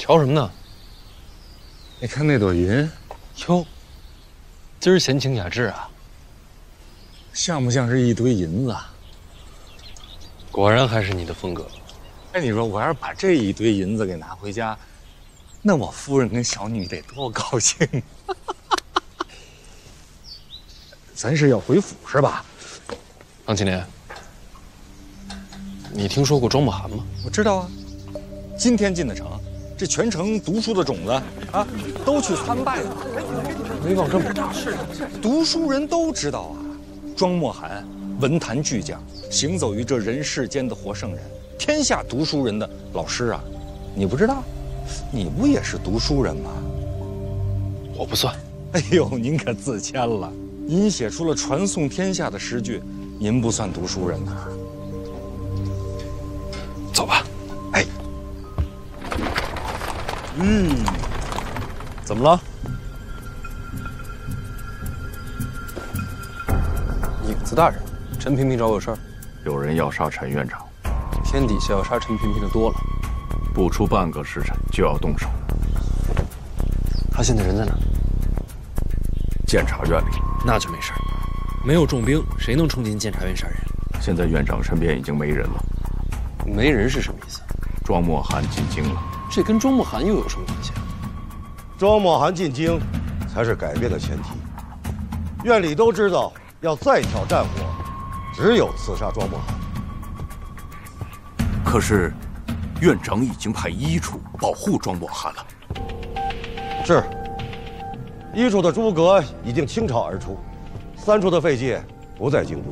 瞧什么呢？你看那朵云，哟，今儿闲情雅致啊，像不像是一堆银子啊？果然还是你的风格。哎，你说我要是把这一堆银子给拿回家，那我夫人跟小女得多高兴！咱是要回府是吧？王青莲，你听说过庄墨涵吗？我知道啊，今天进的城，这全城读书的种子啊，都去参拜了。威望这么大，读书人都知道啊，庄墨涵文坛巨匠，行走于这人世间的活圣人，天下读书人的老师啊，你不知道？你不也是读书人吗？我不算。哎呦，您可自谦了，您写出了传颂天下的诗句，您不算读书人呐。走吧。哎，怎么了？影子大人，陈萍萍找我有事儿。有人要杀陈院长，天底下要杀陈萍萍的多了，不出半个时辰就要动手。他现在人在哪？监察院里。那就没事儿，没有重兵，谁能冲进监察院杀人？现在院长身边已经没人了。没人是什么意思？庄墨涵进京了。这跟庄墨涵又有什么关系啊？庄墨涵进京，才是改变的前提。院里都知道，要再挑战我，只有刺杀庄墨涵。可是，院长已经派医处保护庄墨涵了。是，一处的诸葛已经倾巢而出，3处的废界不在京都，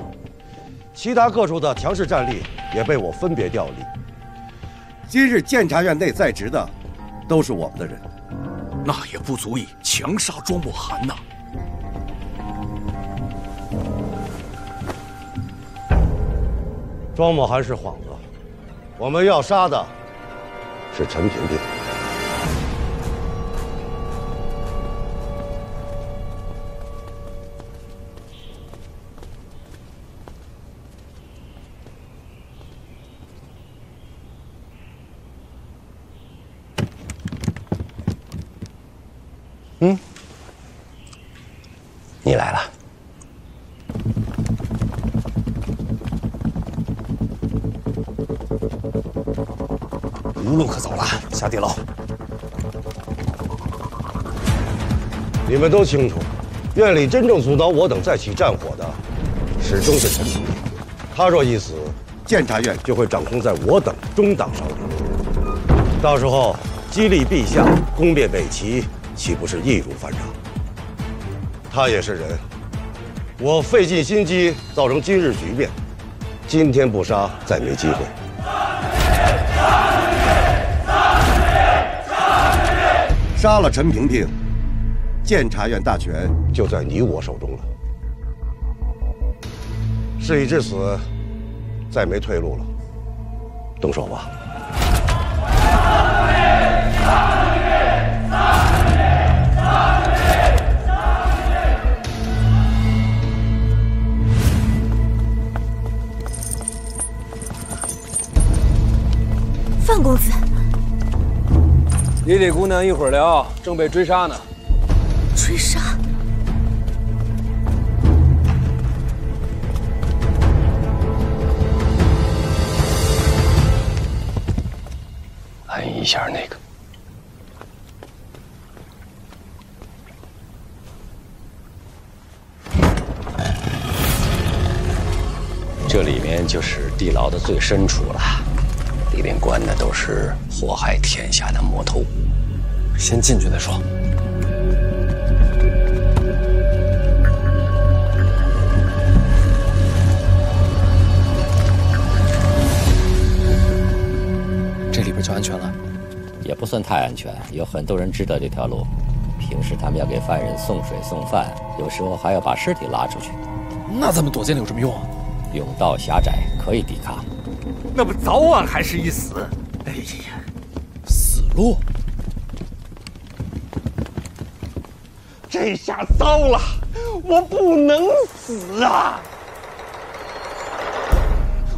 其他各处的强势战力也被我分别调离。今日监察院内在职的，都是我们的人。那也不足以强杀庄墨涵呐。庄墨涵是幌子，我们要杀的是陈萍萍。你来了。无路可走了，下地牢。你们都清楚，院里真正阻挠我等再起战火的，始终是陈萍萍。他若一死，监察院就会掌控在我等中党手里。到时候激励陛下攻灭北齐，岂不是易如反掌？他也是人，我费尽心机造成今日局面，今天不杀，再没机会。杀了陈萍萍，监察院大权就在你我手中了。事已至此，再没退路了，动手吧。范公子，李李姑娘一会儿聊，正被追杀呢。追杀？按一下那个。这里面就是地牢的最深处了，里面关的都是祸害天下的魔头。先进去再说。这里边就安全了？也不算太安全，有很多人知道这条路。平时他们要给犯人送水送饭，有时候还要把尸体拉出去。那咱们躲进来有什么用啊？甬道狭窄，可以抵抗。那不早晚还是一死？哎呀，死路！这下糟了，我不能死啊！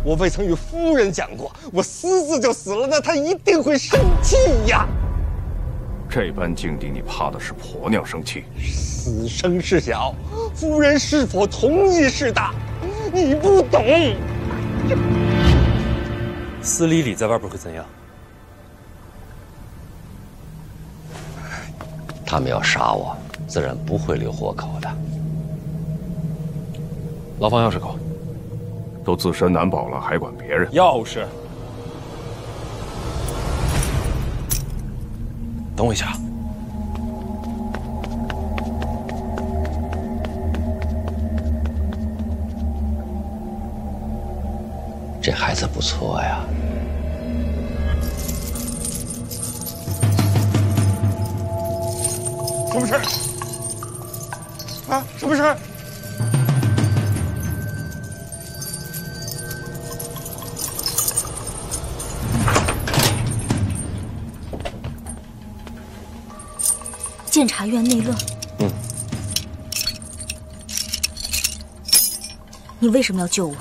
我未曾与夫人讲过，我私自就死了，那她一定会生气呀。这般境地，你怕的是婆娘生气？死生事小，夫人是否同意事大，你不懂。司礼礼在外边会怎样？他们要杀我，自然不会留活口的。牢房钥匙扣，都自身难保了，还管别人？钥匙。等我一下。这孩子不错呀。什么事？啊，什么事？监察院内乱。你为什么要救我？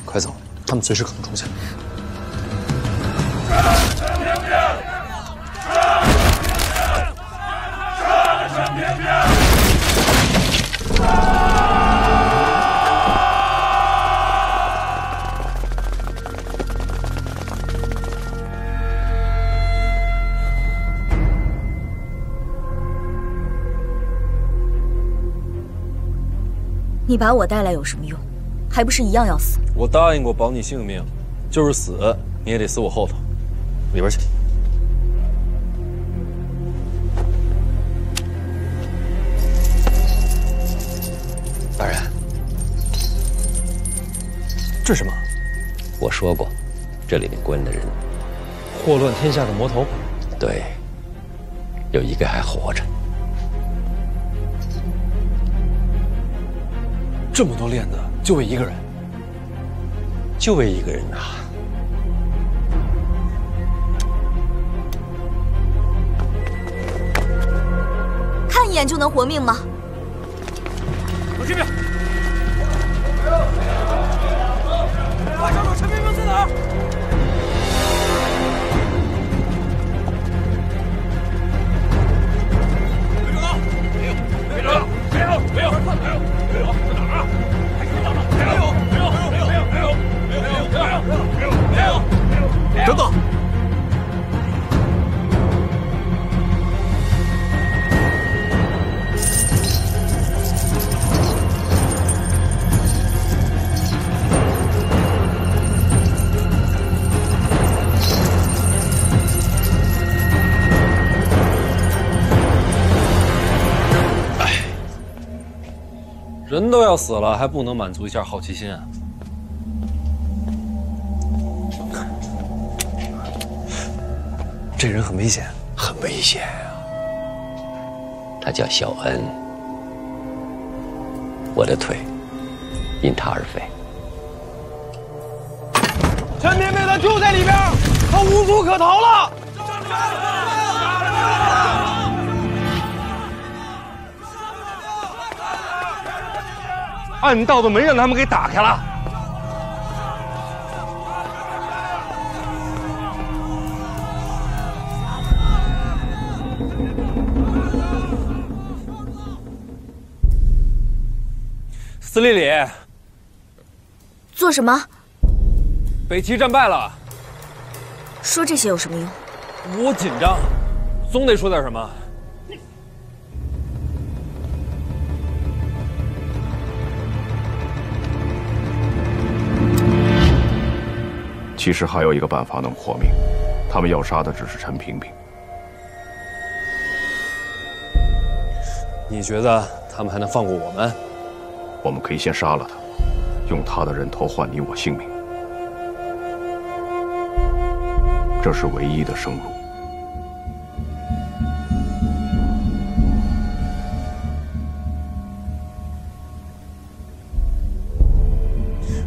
快走，他们随时可能出现。你把我带来有什么用？还不是一样要死？我答应过保你性命，就是死你也得死我后头。里边去。大人，这是什么？我说过，这里面关的人，祸乱天下的魔头。对，有一个还活着。这么多链子，就为一个人？就为一个人啊！看一眼就能活命吗？我这边。快找找陈明明在哪儿？没找到，没有，没找到，没有，没有，没有，没有，在哪儿啊？还没找到，没有，没有，没有，没有，没有，没有，没有，没有，没有，没有，等等。人都要死了，还不能满足一下好奇心啊？这人很危险，很危险啊！他叫小恩，我的腿因他而废。陈明明他就在里边，他无处可逃了。暗道的门让他们给打开了。司礼礼，做什么？北齐战败了。说这些有什么用？我紧张，总得说点什么。其实还有一个办法能活命，他们要杀的只是陈萍萍。你觉得他们还能放过我们？我们可以先杀了他，用他的人头换你我性命，这是唯一的生路。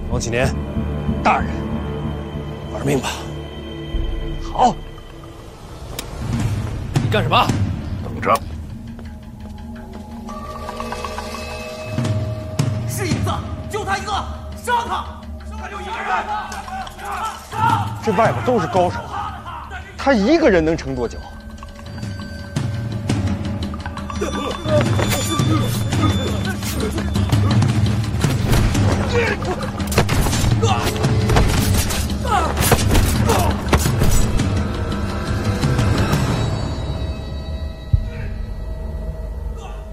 王启年，大人。玩命吧！好，你干什么？等着。是影子，就他一个，杀他！他就一个人。这外边都是高手，他一个人能撑多久？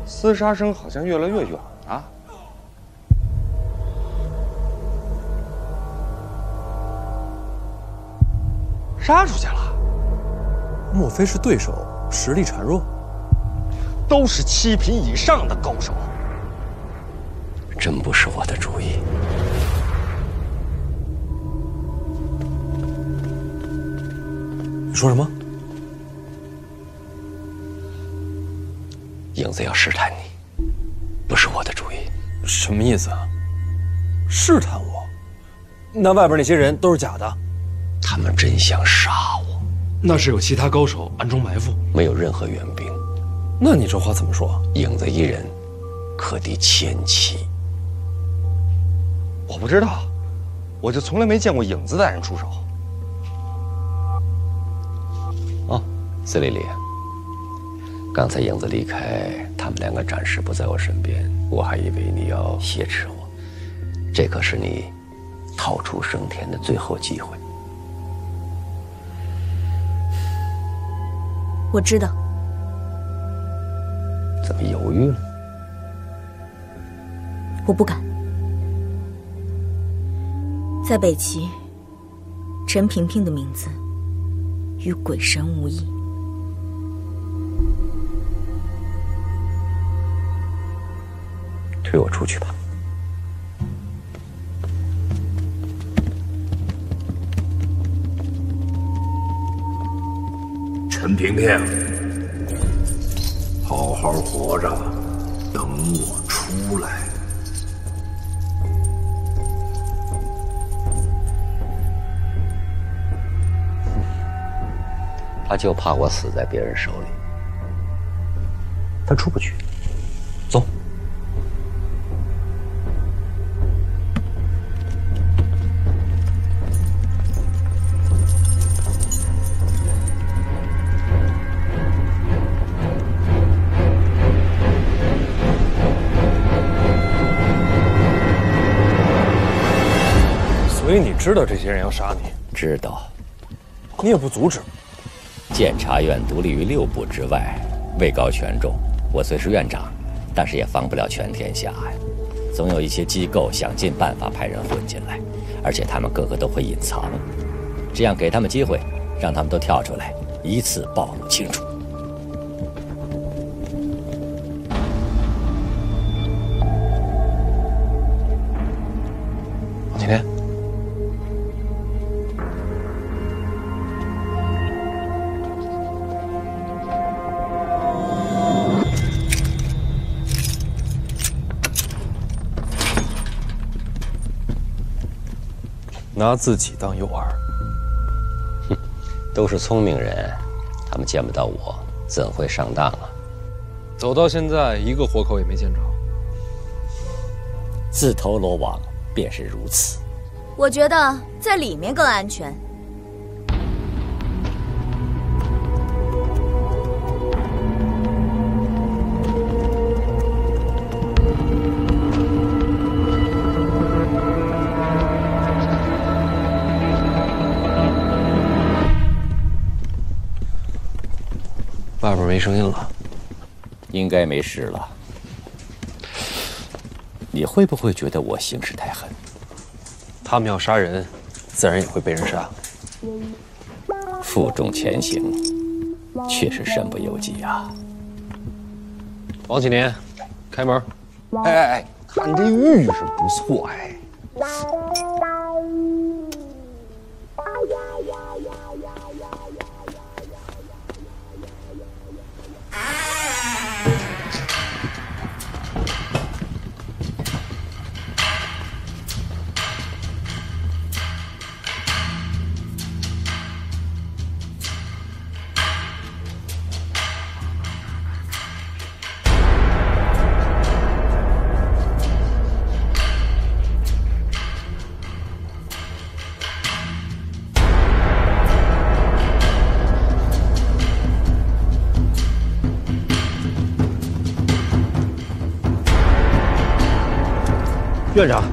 厮杀声好像越来越远了。杀出去了，莫非是对手实力孱弱？都是7品以上的高手。真不是我的主意。你说什么？影子要试探你，不是我的主意。什么意思啊？试探我？那外边那些人都是假的？他们真想杀我。那是有其他高手暗中埋伏？没有任何援兵。那你这话怎么说？影子一人可敌1000骑。我不知道，我就从来没见过影子带人出手。哦，司礼里，刚才影子离开，他们2个暂时不在我身边，我还以为你要挟持我。这可是你逃出升天的最后机会。我知道。怎么犹豫了？我不敢。在北齐，陈萍萍的名字与鬼神无异。推我出去吧。陈萍萍，好好活着，等我出来。他就怕我死在别人手里，他出不去。走。所以你知道这些人要杀你？知道。你也不阻止。监察院独立于6部之外，位高权重。我虽是院长，但是也防不了全天下呀。总有一些机构想尽办法派人混进来，而且他们个个都会隐藏。这样给他们机会，让他们都跳出来，一次暴露清楚。王青天。拿自己当诱饵，哼，都是聪明人，他们见不到我，怎会上当啊？走到现在，一个活口也没见着。自投罗网便是如此。我觉得在里面更安全。外边没声音了，应该没事了。你会不会觉得我行事太狠？他们要杀人，自然也会被人杀。负重前行，确实身不由己啊。王启年，开门。哎，看这玉是不错哎。院长，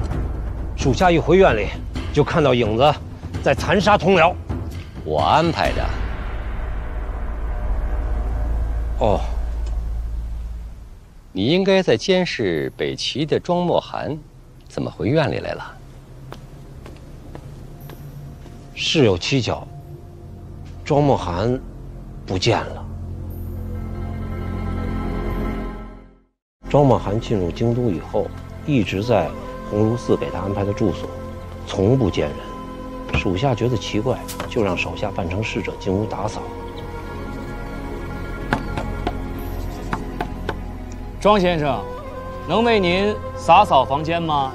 属下一回院里就看到影子在残杀同僚。我安排的。哦，你应该在监视北齐的庄墨涵，怎么回院里来了？事有蹊跷，庄墨涵不见了。庄墨涵进入京都以后，一直在鸿胪寺给他安排的住所，从不见人。属下觉得奇怪，就让手下扮成侍者进屋打扫。庄先生，能为您打扫房间吗？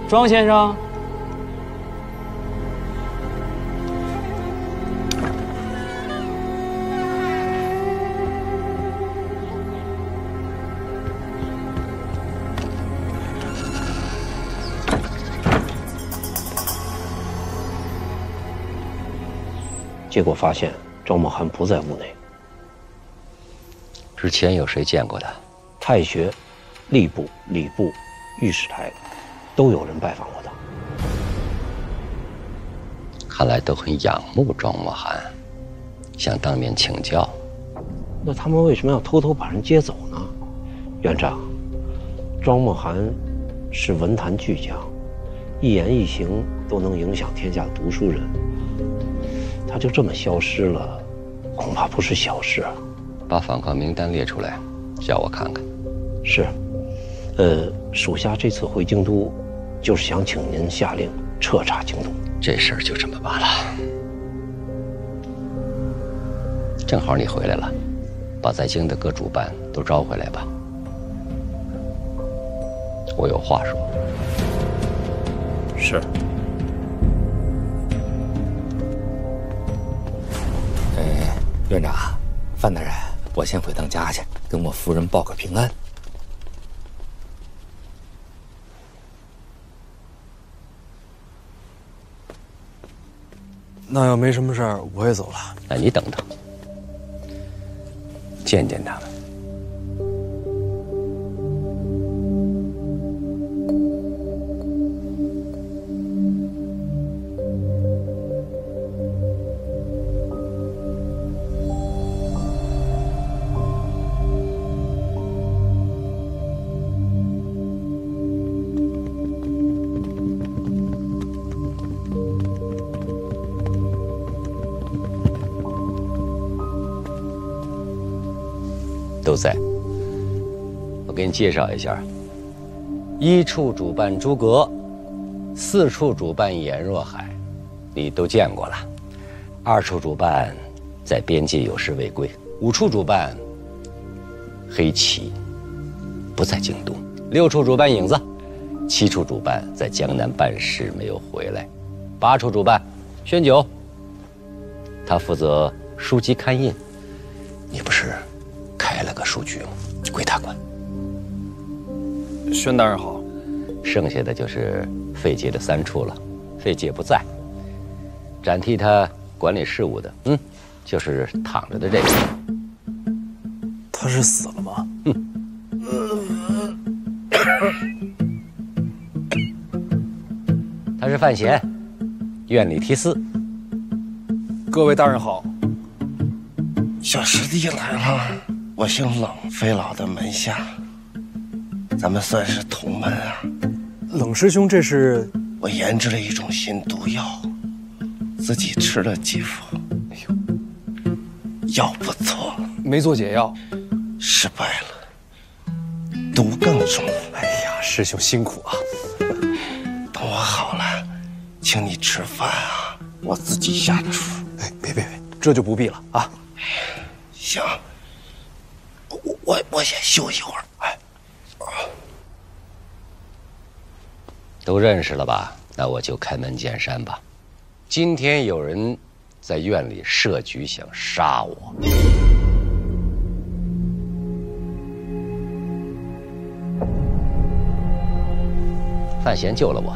庄先生。结果发现庄墨涵不在屋内。之前有谁见过他？太学、吏部、礼部、御史台，都有人拜访过他。看来都很仰慕庄墨涵，想当面请教。那他们为什么要偷偷把人接走呢？院长，庄墨涵是文坛巨匠，一言一行都能影响天下的读书人。他就这么消失了，恐怕不是小事啊。把访客名单列出来，叫我看看。是，属下这次回京都，就是想请您下令彻查京都。这事儿就这么办了。正好你回来了，把在京的各主办都招回来吧。我有话说。是。院长，范大人，我先回趟家去，跟我夫人报个平安。那要没什么事儿，我也走了。那你等等，见见他们。都在。我给你介绍一下：1处主办诸葛，4处主办颜若海，你都见过了。2处主办在边界有失未归，5处主办黑旗，不在京都，6处主办影子，7处主办在江南办事没有回来，8处主办宣九，他负责书籍刊印。你不是开了个书局吗？归他管。宣大人好。剩下的就是费杰的3处了。费杰不在，暂替他管理事务的，就是躺着的这个。他是死了吗？他是范闲，院里题司。各位大人好。小师弟来了，我姓冷，费老的门下，咱们算是同门啊。冷师兄，这是？我研制了一种新毒药，自己吃了几副，哎呦，药不错，没做解药，失败了，毒更重。哎呀，师兄辛苦啊！等我好了，请你吃饭啊，我自己下厨。哎，别，这就不必了啊。行，我先休息会儿。哎，都认识了吧？那我就开门见山吧。今天有人在院里设局想杀我。范闲救了我。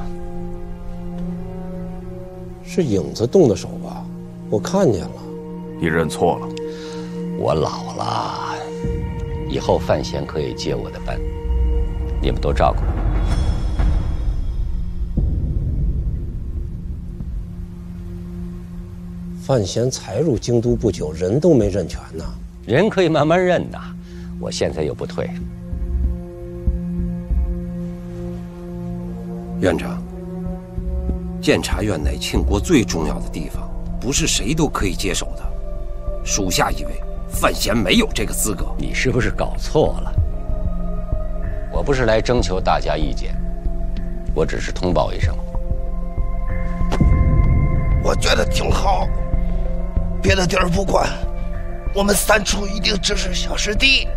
是影子动的手吧？我看见了。你认错了。我老了，以后范闲可以接我的班。你们多照顾。范闲才入京都不久，人都没认全呢。人可以慢慢认呐，我现在又不退。院长，监察院乃庆国最重要的地方，不是谁都可以接手的。属下以为范闲没有这个资格。你是不是搞错了？我不是来征求大家意见，我只是通报一声。我觉得挺好，别的地儿不管，我们三处一定支持小师弟。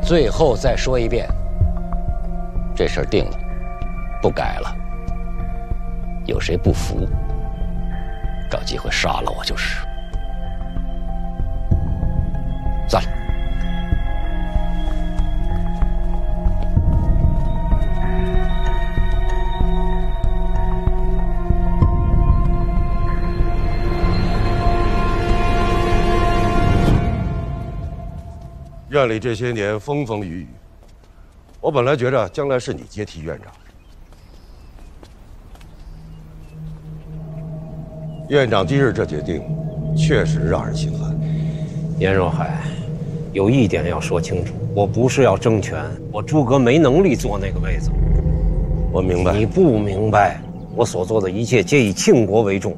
最后再说一遍，这事儿定了，不改了。有谁不服，找机会杀了我就是。散了。院里这些年风风雨雨，我本来觉着将来是你接替院长。院长今日这决定，确实让人心寒。严若海，有一点要说清楚，我不是要争权，我诸葛没能力坐那个位子。我明白。你不明白，我所做的一切皆以庆国为重。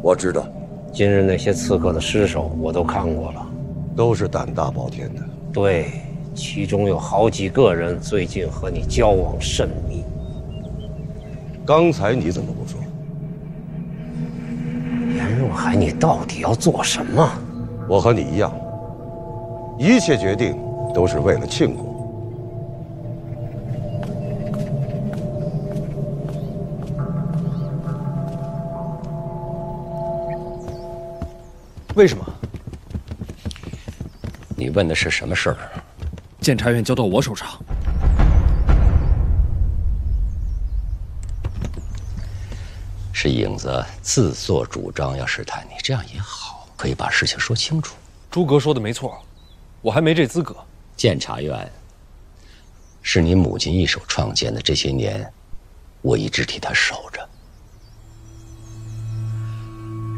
我知道，今日那些刺客的尸首我都看过了。都是胆大包天的。对，其中有好几个人最近和你交往甚密。刚才你怎么不说？严若海，你到底要做什么？我和你一样，一切决定都是为了庆国。为什么？你问的是什么事儿？监察院交到我手上，是影子自作主张要试探你，这样也好，可以把事情说清楚。诸葛说的没错，我还没这资格。监察院是你母亲一手创建的，这些年我一直替她守着。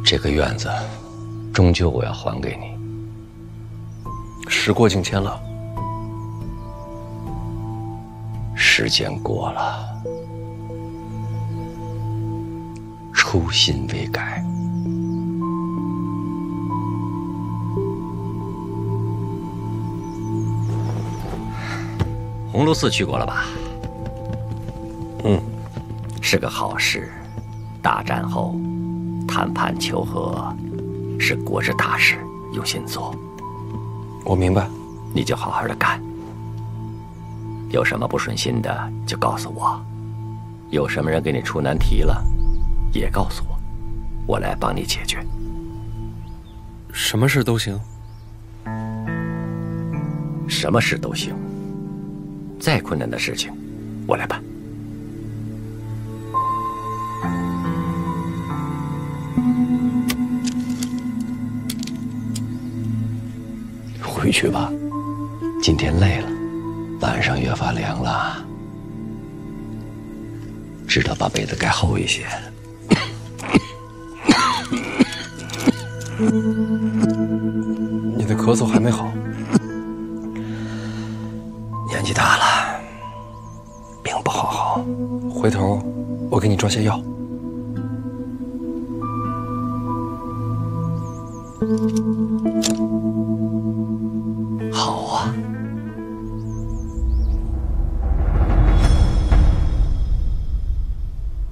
这个院子，终究我要还给你。时过境迁了，时间过了，初心未改。鸿胪寺去过了吧？是个好事。大战后，谈判求和是国之大事，用心做。我明白，你就好好的干。有什么不顺心的就告诉我，有什么人给你出难题了，也告诉我，我来帮你解决。什么事都行。什么事都行，再困难的事情，我来办。回去吧，今天累了，晚上越发凉了，知道把被子盖厚一些。你的咳嗽还没好，年纪大了，病不好好。回头我给你抓些药。好啊。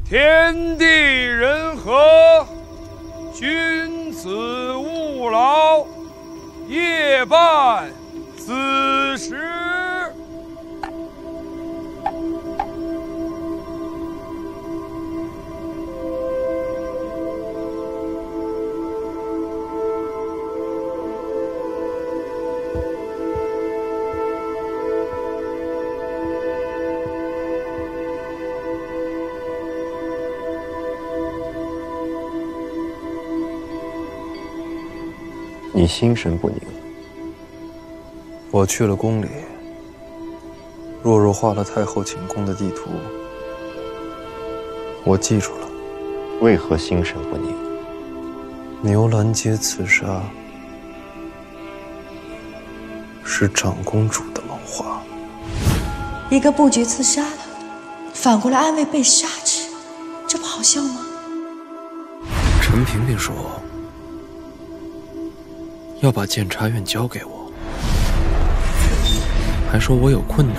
天地人和，君子务劳，夜半子时。你心神不宁，我去了宫里，若若画了太后寝宫的地图，我记住了。为何心神不宁？牛栏街刺杀是长公主的谋划。一个不觉刺杀的，反过来安慰被杀之，这不好笑吗？陈萍萍说要把监察院交给我，还说我有困难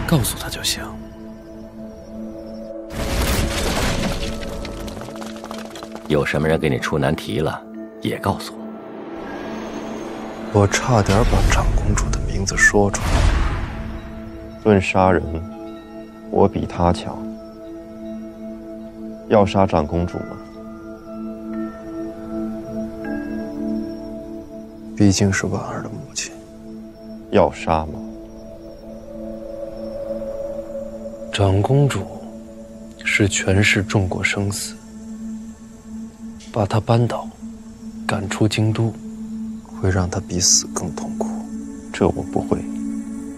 告诉他就行。有什么人给你出难题了，也告诉我。我差点把长公主的名字说出来。论杀人，我比他强。要杀长公主吗？毕竟是婉儿的母亲。要杀吗？长公主是权势重过生死，把她扳倒，赶出京都，会让她比死更痛苦。这我不会，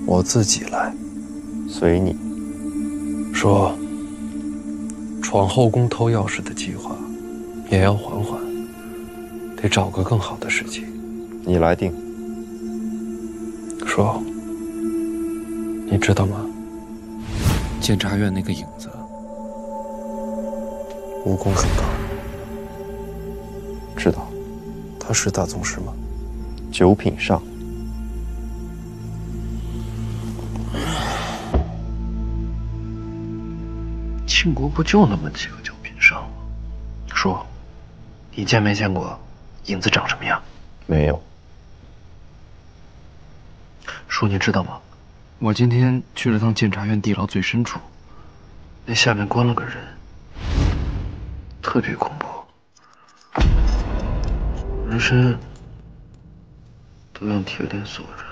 我自己来。随你。说，闯后宫偷钥匙的计划也要缓缓，得找个更好的时机。你来定。说，你知道吗？监察院那个影子，武功很高。知道。他是大宗师吗？9品上。庆国不就那么几个9品上吗？说，你见没见过影子长什么样？没有。叔，你知道吗？我今天去了趟监察院地牢最深处，那下面关了个人，特别恐怖，人身都用铁链锁着。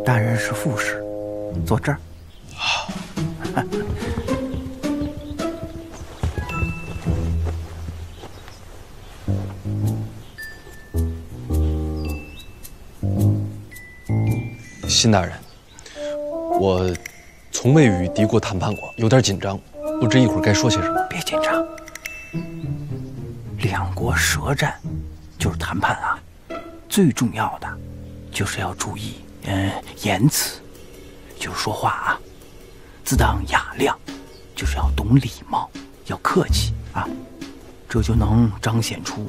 大人是副使，坐这儿。好。辛大人，我从未与敌国谈判过，有点紧张，不知一会儿该说些什么。别紧张，两国舌战就是谈判啊，最重要的就是要注意言辞，就是说话啊，自当雅量，就是要懂礼貌，要客气啊，这就能彰显出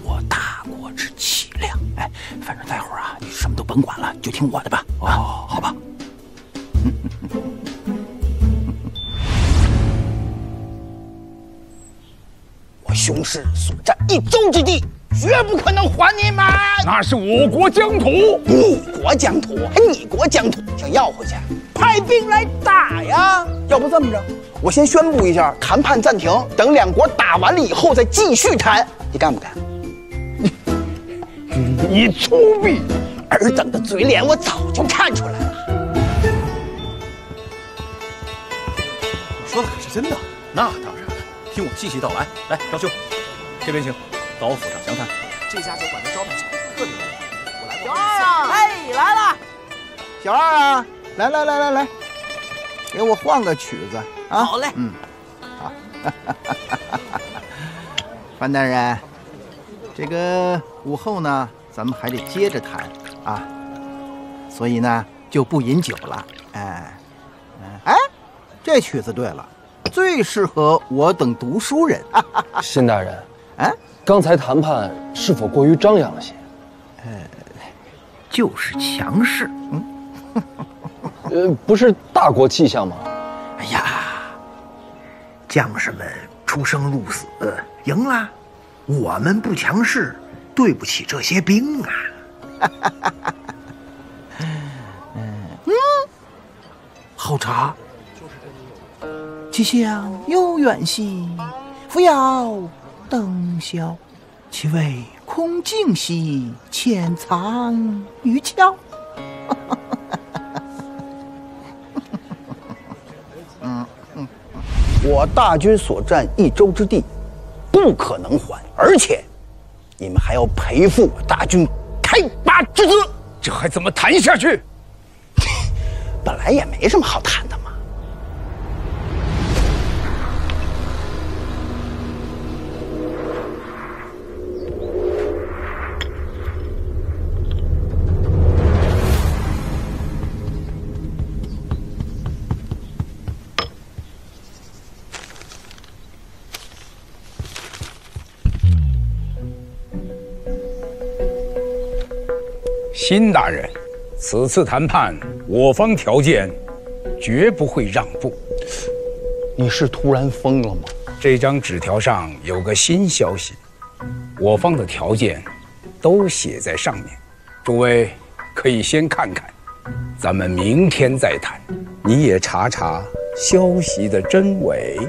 我大国之气量。哎，反正待会儿啊，你什么都甭管了，就听我的吧。哦，好吧。我兄师所占1州之地，绝不可能还你们。那是我国疆土，你国疆土，你国疆土，想要回去，派兵来打呀！要不这么着，我先宣布一下谈判暂停，等两国打完了以后再继续谈，你干不干？你粗鄙！尔等的嘴脸我早就看出来了。说的可是真的？那当然了，听我细细道来。来，张兄，这边请，到我府上详谈。这家酒馆的招待小特别多，我来过。小二啊，哎，来了。小二啊，来，给我换个曲子啊。好嘞。好。范大人，这个午后呢，咱们还得接着谈啊，所以呢就不饮酒了。哎，这曲子对了，最适合我等读书人。辛大人，刚才谈判是否过于张扬了些？就是强势。不是大国气象吗？哎呀，将士们出生入死，赢了，我们不强势，对不起这些兵啊。好茶，其香又远兮，扶摇登霄，其味空静兮，潜藏于鞘。我大军所占一州之地，不可能还，而且你们还要赔付我大军开拔之资，这还怎么谈下去？本来也没什么好谈的嘛。辛大人，此次谈判，我方条件绝不会让步。你是突然疯了吗？这张纸条上有个新消息，我方的条件都写在上面，诸位可以先看看，咱们明天再谈。你也查查消息的真伪。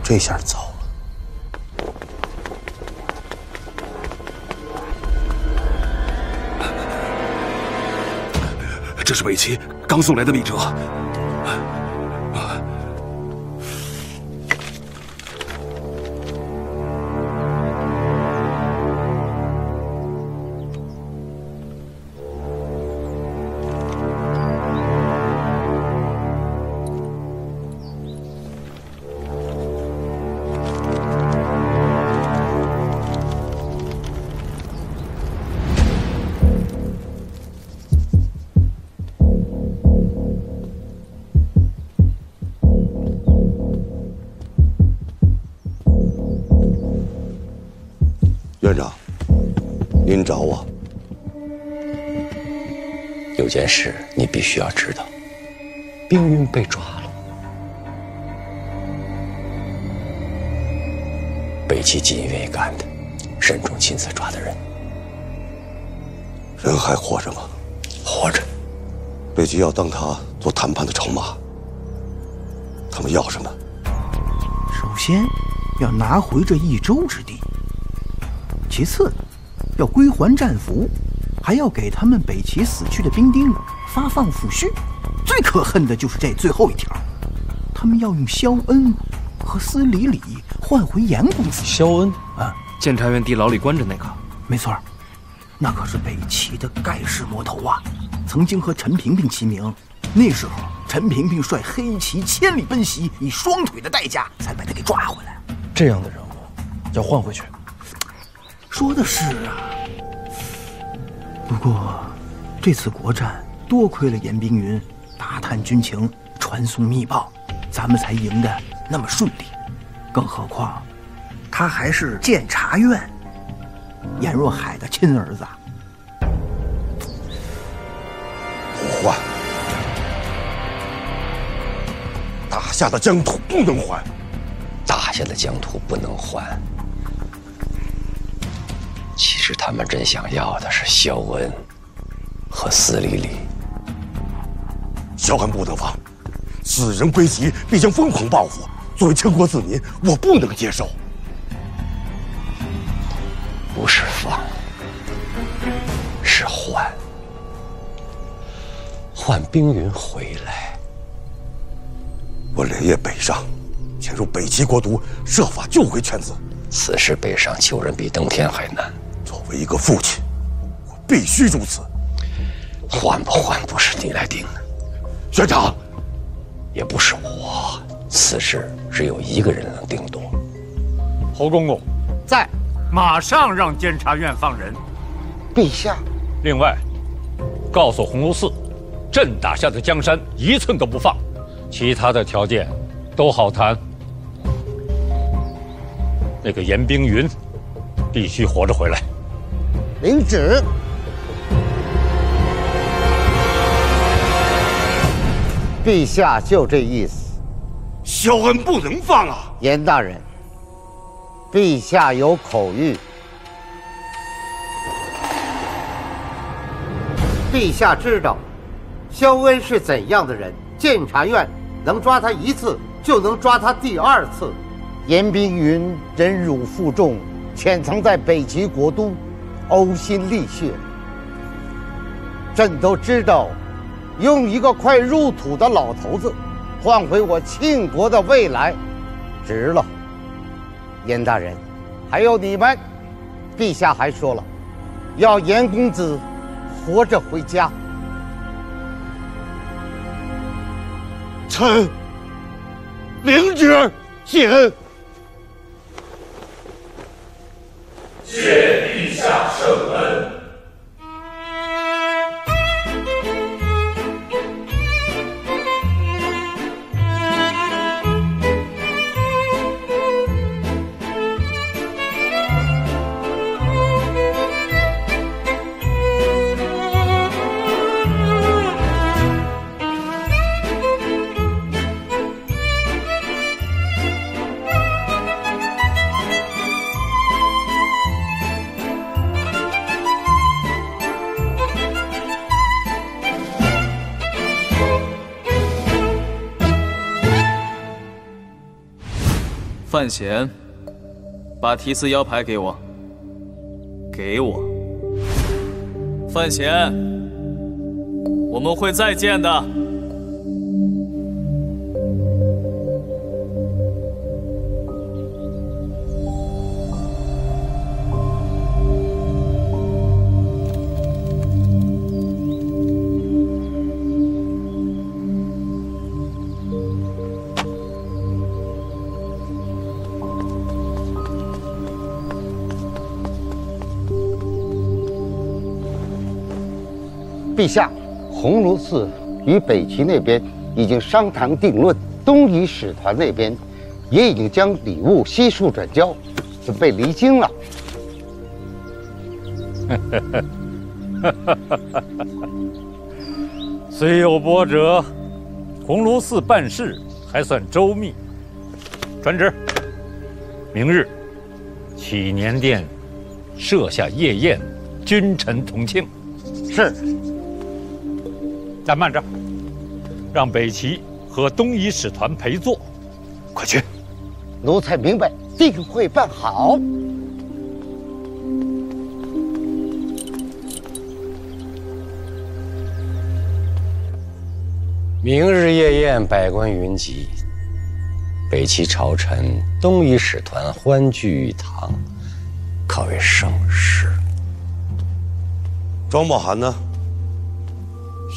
这下糟了！这是北齐刚送来的密折。院长，您找我？有件事你必须要知道，冰云被抓了，北齐锦衣卫干的，沈仲亲自抓的人。人还活着吗？活着。北齐要当他做谈判的筹码，他们要什么？首先要拿回这一州之地，其次要归还战俘，还要给他们北齐死去的兵丁发放抚恤。最可恨的就是这最后一条，他们要用萧恩和司礼礼换回严公子。萧恩啊，监察院地牢里关着那个。没错，那可是北齐的盖世魔头啊，曾经和陈萍萍齐名。那时候陈萍萍率黑旗千里奔袭，以双腿的代价才把他给抓回来。这样的人物要换回去。说的是啊，不过这次国战多亏了严冰云打探军情，传送密报，咱们才赢得那么顺利。更何况他还是监察院严若海的亲儿子。不还，打下的疆土不能还，打下的疆土不能还。其实他们真想要的是萧恩和司礼礼。萧恩不得放，此人归齐必将疯狂报复。作为全国子民，我不能接受。不是放，是换。换冰云回来。我连夜北上，潜入北齐国都，设法救回犬子。此时北上救人比登天还难。作为一个父亲，我必须如此。换不换不是你来定的，学长，也不是我。此事只有一个人能定夺，侯公公在，马上让监察院放人。陛下。另外，告诉鸿胪寺，朕打下的江山一寸都不放，其他的条件都好谈。那个严冰云必须活着回来。领旨。陛下就这意思。萧恩不能放啊！严大人，陛下有口谕。陛下知道萧恩是怎样的人，监察院能抓他一次，就能抓他第二次。严冰云忍辱负重，潜藏在北齐国都，呕心沥血。朕都知道，用一个快入土的老头子换回我庆国的未来，值了。严大人，还有你们，陛下还说了，要严公子活着回家。臣领旨，谢恩。谢陛下圣恩。范闲，把提词腰牌给我。给我。范闲，我们会再见的。陛下，鸿胪寺与北齐那边已经商谈定论，东夷使团那边也已经将礼物悉数转交，准备离京了。虽有波折，鸿胪寺办事还算周密。传旨，明日启年殿设下夜宴，君臣同庆。是。但慢着，让北齐和东夷使团陪坐。快去！奴才明白，定会办好。明日夜宴，百官云集，北齐朝臣、东夷使团欢聚一堂，可谓盛事。庄默涵呢？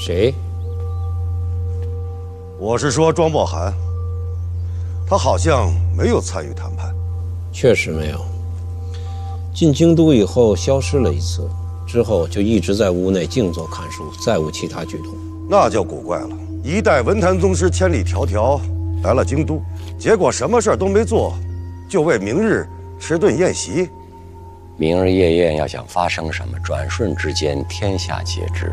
谁？我是说庄默涵，他好像没有参与谈判。确实没有。进京都以后消失了一次，之后就一直在屋内静坐看书，再无其他举动。那就古怪了。一代文坛宗师千里迢迢来了京都，结果什么事儿都没做，就为明日吃顿宴席。明日夜宴要想发生什么，转瞬之间天下皆知。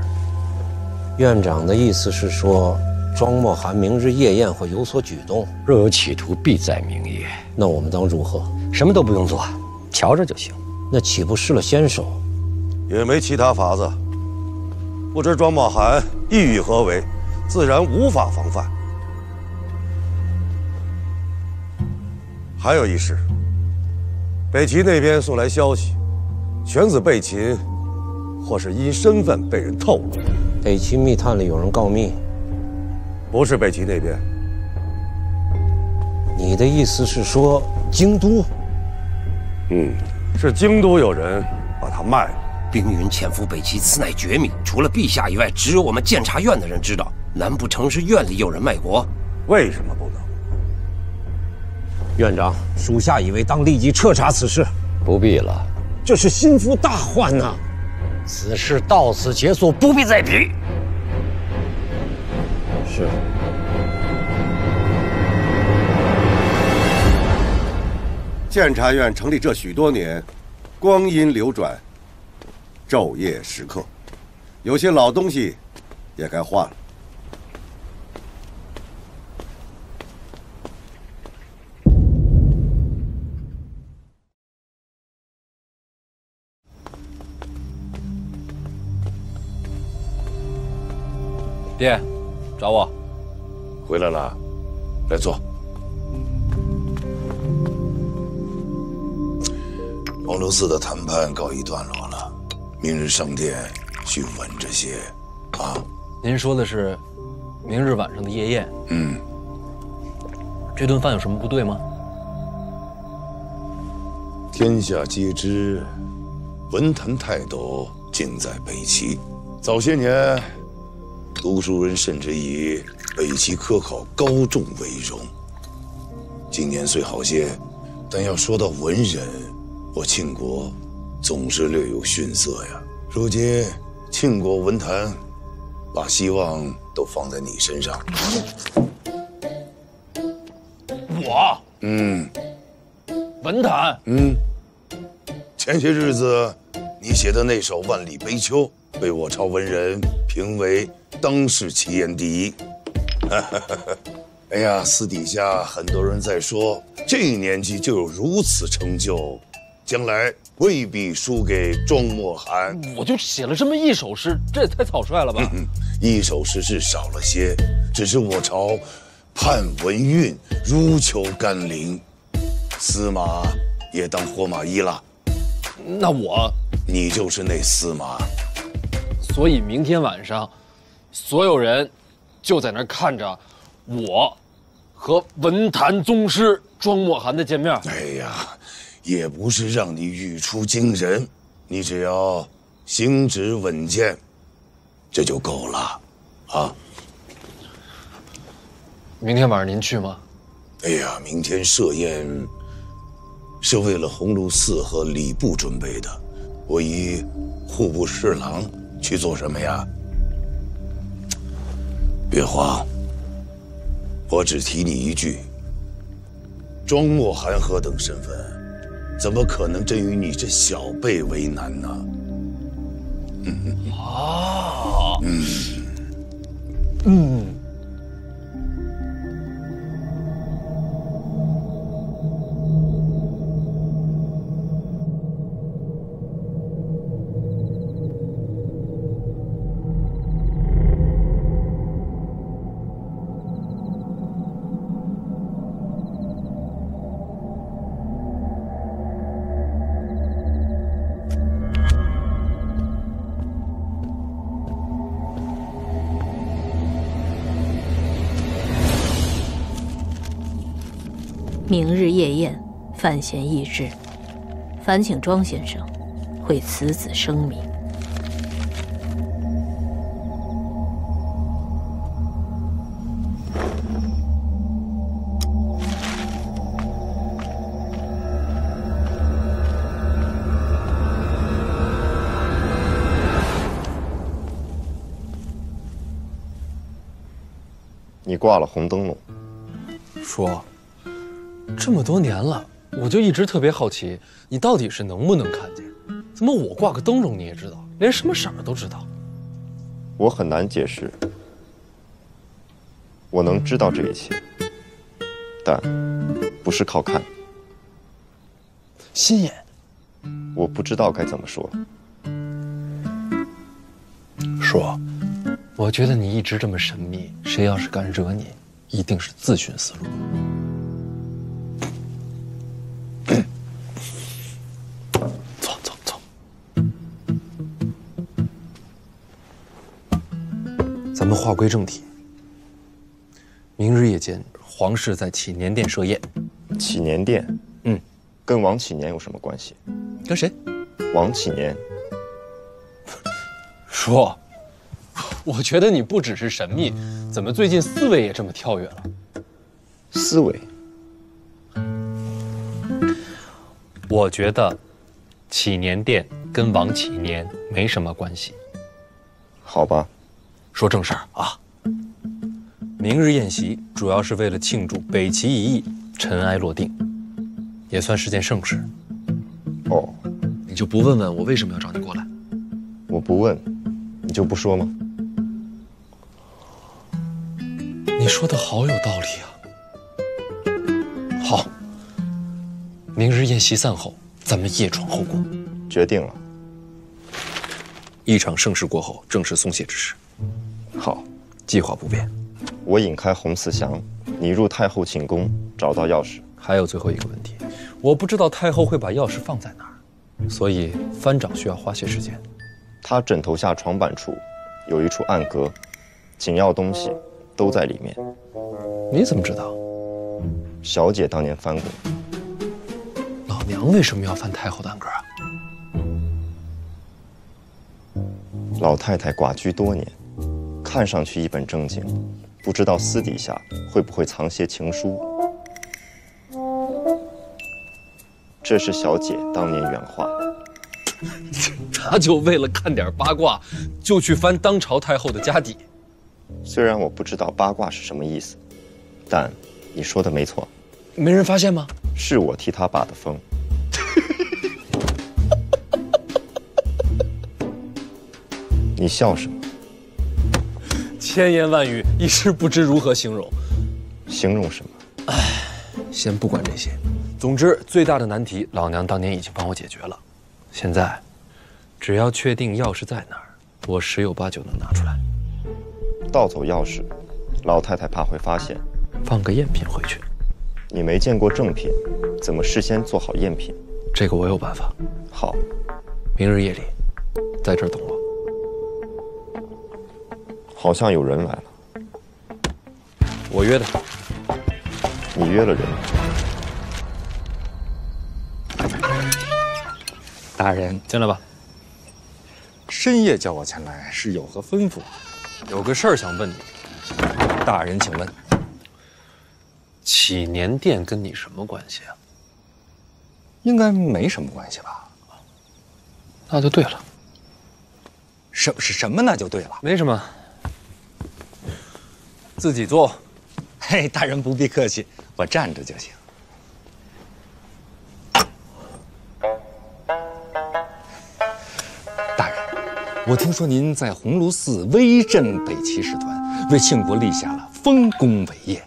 院长的意思是说，庄默涵明日夜宴会有所举动。若有企图，必在明夜。那我们当如何？什么都不用做，瞧着就行。那岂不失了先手？也没其他法子。不知庄默涵意欲何为，自然无法防范。还有一事，北齐那边送来消息，犬子被擒，或是因身份被人透露。北齐密探里有人告密，不是北齐那边。你的意思是说京都？是京都有人把他卖了。冰云潜伏北齐，此乃绝密，除了陛下以外，只有我们监察院的人知道。难不成是院里有人卖国？为什么不能？院长，属下以为当立即彻查此事。不必了，这是心腹大患呐！此事到此结束，不必再提。是。监察院成立这许多年，光阴流转，昼夜时刻，有些老东西也该换了。爹，找我。回来了，来坐。黄楼寺的谈判告一段落了，明日上殿去稳这些，啊。您说的是明日晚上的夜宴？嗯。这顿饭有什么不对吗？天下皆知，文坛泰斗尽在北齐。早些年，读书人甚至以北齐科考高中为荣。今年虽好些，但要说到文人，我庆国总是略有逊色呀。如今庆国文坛把希望都放在你身上。我？文坛？前些日子你写的那首《万里悲秋》被我朝文人评为当世奇言第一。哎呀，私底下很多人在说，这年纪就有如此成就，将来未必输给庄墨涵。我就写了这么一首诗，这也太草率了吧？一首诗是少了些，只是我朝盼文韵，如求甘霖。司马也当活马医了。那你就是那司马。所以明天晚上，所有人就在那儿看着我和文坛宗师庄墨涵的见面。哎呀，也不是让你语出惊人，你只要行止稳健，这就够了，啊。明天晚上您去吗？哎呀，明天设宴是为了鸿胪寺和礼部准备的，我以户部侍郎去做什么呀？别慌，我只提你一句：庄墨涵何等身份，怎么可能真与你这小辈为难呢？明日夜宴，范闲议制，烦请庄先生为此子声明。你挂了红灯笼。说。这么多年了，我就一直特别好奇，你到底是能不能看见？怎么我挂个灯笼你也知道，连什么色儿都知道？我很难解释，我能知道这一切，但不是靠看。心眼，我不知道该怎么说。说，我觉得你一直这么神秘，谁要是敢惹你，一定是自寻死路。咱们话归正题。明日夜间，皇室在启年殿设宴。启年殿，跟王启年有什么关系？跟谁？王启年。说，我觉得你不只是神秘，怎么最近思维也这么跳跃了？思维，我觉得祈年殿跟王启年没什么关系。好吧，说正事儿啊。明日宴席主要是为了庆祝北齐一役尘埃落定，也算是件盛事。哦，你就不问问我为什么要找你过来？我不问，你就不说吗？你说的好有道理啊。好，明日宴席散后，咱们夜闯后宫。决定了。一场盛事过后，正是松懈之时。好，计划不变。我引开洪慈祥，你入太后寝宫，找到钥匙。还有最后一个问题，我不知道太后会把钥匙放在哪儿，所以藩长需要花些时间。他枕头下床板处有一处暗格，紧要东西都在里面。你怎么知道？小姐当年翻过。老娘为什么要翻太后的暗格啊？老太太寡居多年，看上去一本正经，不知道私底下会不会藏些情书。这是小姐当年原话。他就为了看点八卦，就去翻当朝太后的家底。虽然我不知道八卦是什么意思，但你说的没错。没人发现吗？是我替他把的风。你笑什么？千言万语，一时不知如何形容。形容什么？唉，先不管这些。总之，最大的难题，老娘当年已经帮我解决了。现在，只要确定钥匙在哪儿，我十有八九能拿出来。盗走钥匙，老太太怕会发现，放个赝品回去。你没见过正品，怎么事先做好赝品？这个我有办法。好，明日夜里，在这儿等我。好像有人来了。我约的。你约了人？大人，进来吧。深夜叫我前来，是有何吩咐？有个事儿想问你。大人，请问。祈年殿跟你什么关系啊？应该没什么关系吧？那就对了。什么那就对了？没什么。自己做。嘿，大人不必客气，我站着就行。大人，我听说您在鸿胪寺威震北齐使团，为庆国立下了丰功伟业。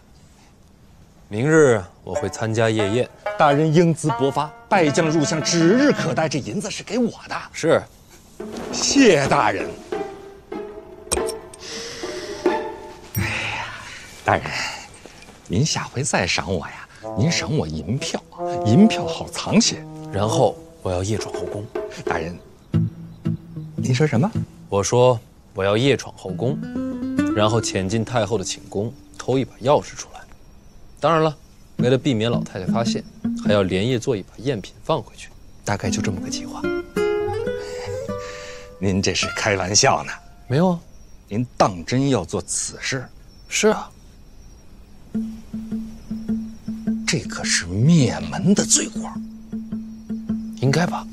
明日我会参加夜宴，大人英姿勃发，败将入相，指日可待。这银子是给我的。是，谢大人。哎呀，大人，您下回再赏我呀，您赏我银票，银票好藏些。然后我要夜闯后宫。大人，您说什么？我说我要夜闯后宫，然后潜进太后的寝宫，偷一把钥匙出来。当然了，为了避免老太太发现，还要连夜做一把赝品放回去，大概就这么个计划。您这是开玩笑呢？没有啊，您当真要做此事？是啊，这可是灭门的罪过。应该吧？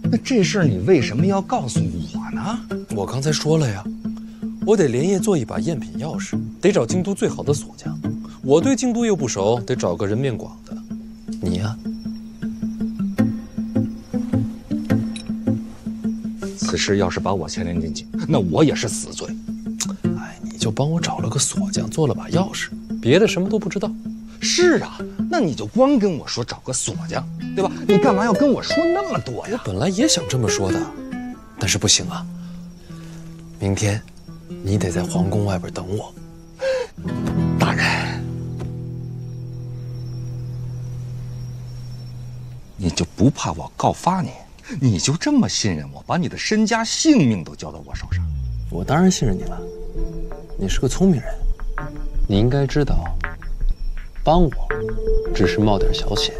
那这事儿你为什么要告诉我呢？我刚才说了呀，我得连夜做一把赝品钥匙，得找京都最好的锁匠。我对京都又不熟，得找个人面广的。你呀，此事要是把我牵连进去，那我也是死罪。哎，你就帮我找了个锁匠，做了把钥匙，别的什么都不知道。是啊，那你就光跟我说找个锁匠，对吧？你干嘛要跟我说那么多呀？我本来也想这么说的，但是不行啊。明天，你得在皇宫外边等我。大人，你就不怕我告发你？你就这么信任我，把你的身家性命都交到我手上？我当然信任你了。你是个聪明人，你应该知道，帮我只是冒点小险，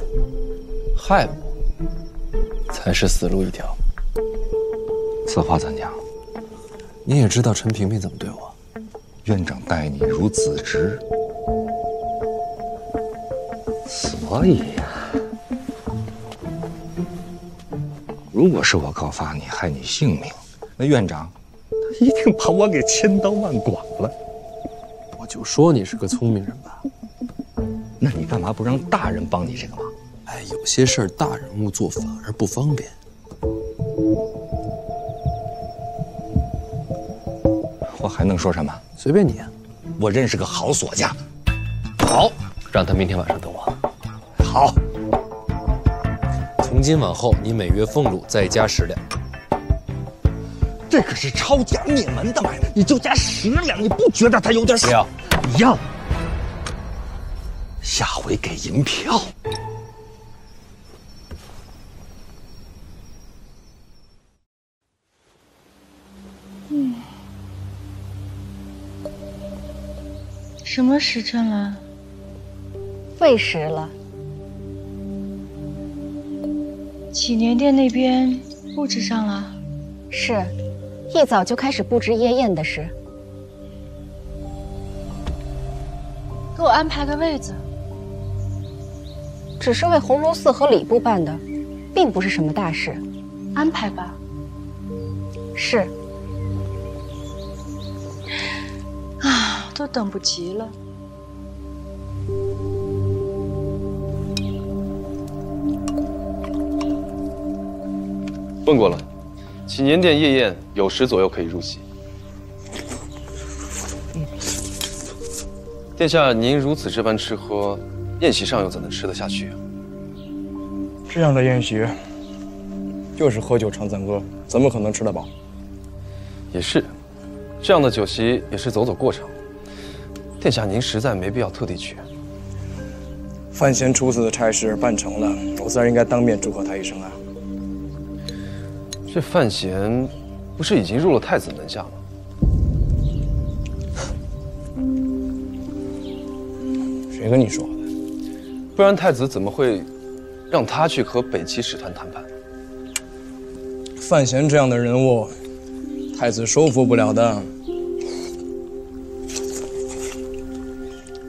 害我才是死路一条。此话怎讲？你也知道陈萍萍怎么对我。院长待你如子侄，所以呀，如果是我告发你，害你性命，那院长他一定把我给千刀万剐了。我就说你是个聪明人吧。那你干嘛不让大人帮你这个忙？哎，有些事儿大人物做反而不方便。我还能说什么？随便你啊。我认识个好锁匠。好，让他明天晚上等我。好。从今往后，你每月俸禄再加10两。这可是抄家灭门的买卖，你就加10两，你不觉得他有点少？不要，要。下回给银票。什么时辰了？未时了。祈年殿那边布置上了？是，一早就开始布置夜宴的事。给我安排个位子。只是为鸿胪寺和礼部办的，并不是什么大事。安排吧。是。啊，都等不及了。问过了，祈年殿夜宴有10左右可以入席。殿下，您如此这般吃喝，宴席上又怎能吃得下去啊？这样的宴席，就是喝酒唱赞歌，怎么可能吃得饱？也是，这样的酒席也是走走过场。殿下，您实在没必要特地去。范闲处死的差事办成了，我自然应该当面祝贺他一声啊。这范闲不是已经入了太子门下吗？谁跟你说的？不然太子怎么会让他去和北齐使团谈判？范闲这样的人物，太子收服不了的。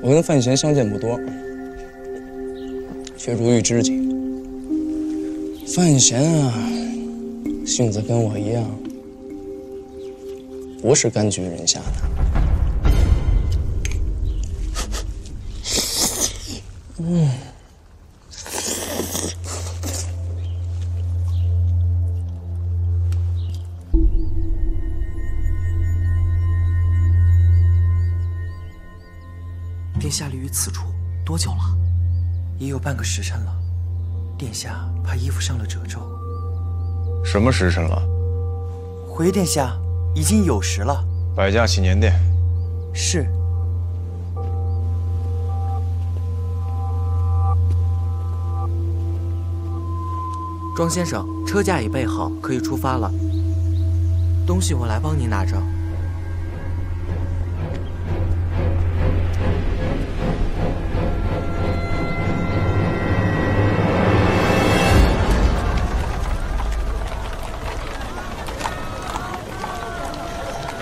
我跟范闲相见不多，却如遇知己。范闲啊，性子跟我一样，不是甘居人下的。殿下立于此处多久了？也有半个时辰了。殿下怕衣服上了褶皱。什么时辰了？回殿下，已经有时了。摆驾祈年殿。是。庄先生，车驾已备好，可以出发了。东西我来帮您拿着。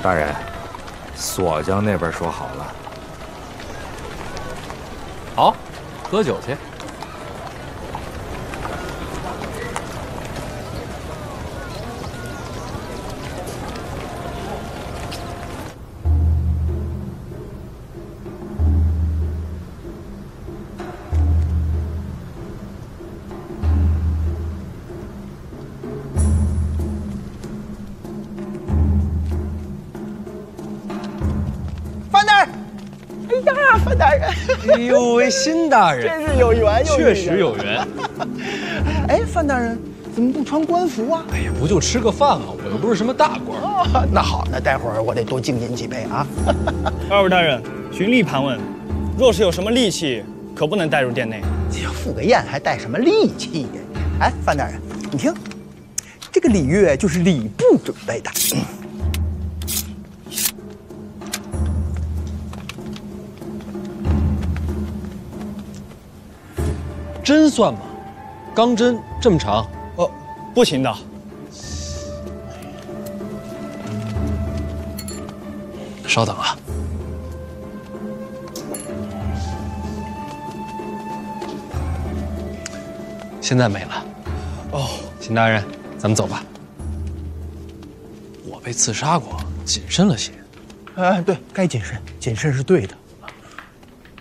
大人，锁匠那边说好了。好，喝酒去。范大人，哎呦喂，辛大人，真是有缘，确实有缘。哎，范大人怎么不穿官服啊？哎呀，不就吃个饭吗？我又不是什么大官。哦，那好，那待会儿我得多敬您几杯啊。二位大人，循例盘问，若是有什么利器，可不能带入殿内。哎呀，赴个宴还带什么利器呀？哎，范大人，你听，这个礼乐就是礼部准备的。针算吗？钢针这么长？哦，不行的。稍等啊。现在没了。哦，秦大人，咱咱们走吧。我被刺杀过，谨慎了些。哎，对，该谨慎，谨慎是对的。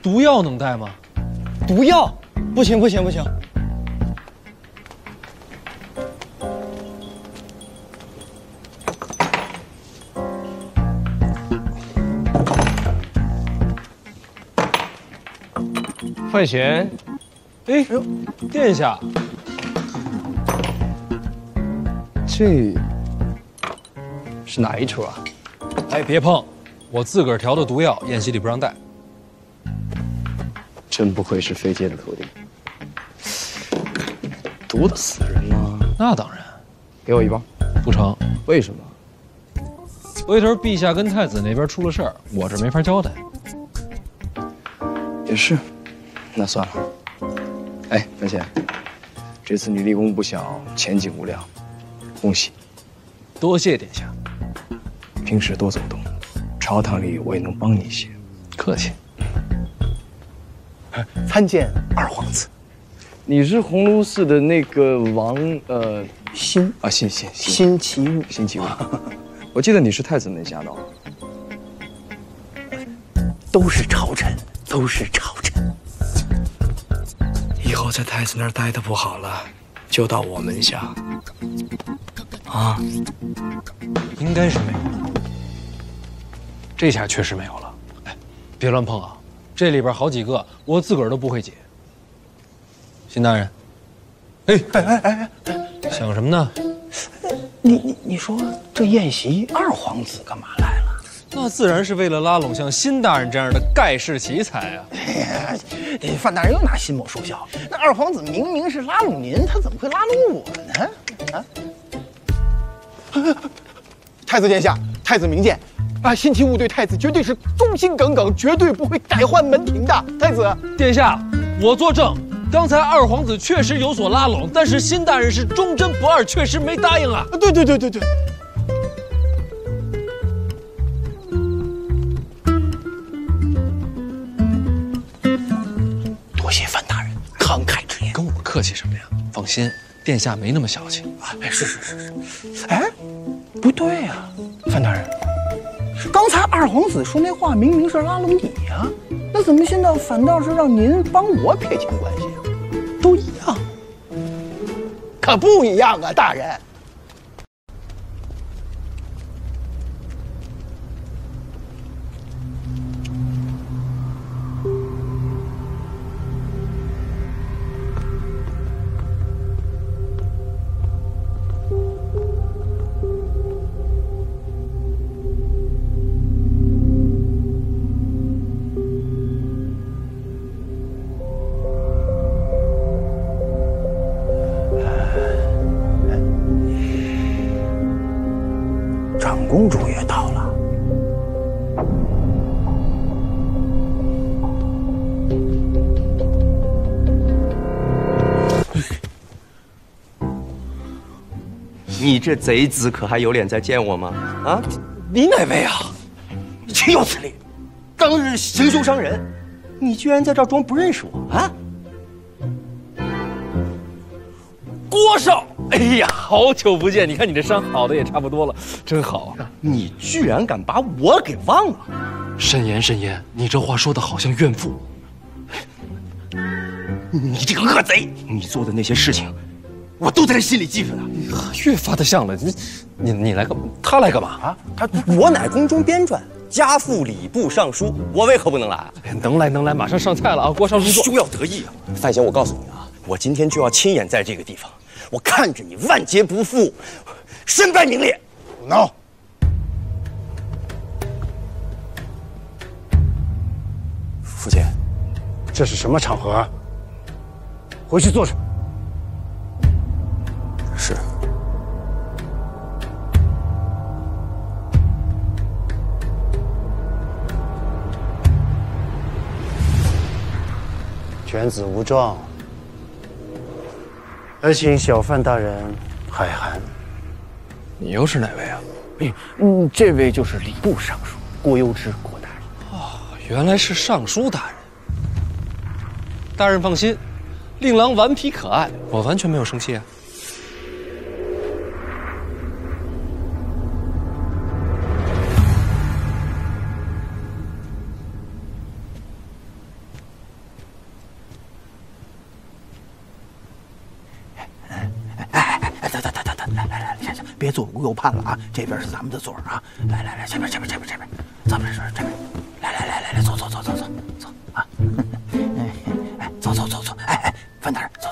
毒药能带吗？毒药？不行不行不行！范闲，哎，殿下，这是哪一出啊？哎，别碰，我自个儿调的毒药，宴席里不让带。真不愧是飞阶的徒弟，毒得死人吗？那当然。给我一包。不成。为什么？回头陛下跟太子那边出了事儿，我这没法交代。也是。那算了。哎，范闲，这次你立功不小，前景无量，恭喜！多谢殿下。平时多走动，朝堂里我也能帮你一些。客气。参见二皇子。你是鸿胪寺的那个王辛啊，辛其武。辛其武。我记得你是太子门下的。都是朝臣，都是朝臣。以后在太子那儿待的不好了，就到我门下。啊，应该是没有。这下确实没有了。哎，别乱碰啊！这里边好几个，我自个儿都不会解。辛大人，哎，想什么呢？你说这宴席二皇子干嘛来了？那自然是为了拉拢像辛大人这样的盖世奇才啊！范大人又拿辛某说笑。那二皇子明明是拉拢您，他怎么会拉拢我呢？啊！太子殿下，太子明鉴，啊，辛其武对太子绝对是忠心耿耿，绝对不会改换门庭的。太子殿下，我作证，刚才二皇子确实有所拉拢，但是辛大人是忠贞不二，确实没答应啊。对。多谢范大人慷慨之言。跟我客气什么呀？放心，殿下没那么小气啊。是。哎，不对呀，范大人，刚才二皇子说那话明明是拉拢你呀，那怎么现在反倒是让您帮我撇清关系啊？都一样，可不一样啊，大人。公主也到了。你这贼子可还有脸再见我吗？啊，你哪位啊？岂有此理！当日行凶伤人，你居然在这儿装不认识我啊？郭少，哎呀，好久不见！你看你这伤好的也差不多了，真好啊！你居然敢把我给忘了！慎言，你这话说的好像怨妇。你这个恶贼，你做的那些事情，我都在心里记着呢。越发的像了，你来干嘛？他来干嘛啊？我乃宫中编撰，家父礼部尚书，我为何不能来？能来，马上上菜了啊！郭少入座。休要得意啊！范闲，我告诉你啊，我今天就要亲眼在这个地方，我看着你万劫不复，身败名裂。闹！父亲，这是什么场合啊？回去坐着。是。犬子无状，还请小范大人海涵。你又是哪位啊？这位就是礼部尚书郭攸之郭大人。哦，原来是尚书大人。大人放心，令郎顽皮可爱，我完全没有生气啊。别左顾右盼了啊！这边是咱们的座啊！来，这边，咱们这边，来，走啊！哎，走，哎，范大人，走，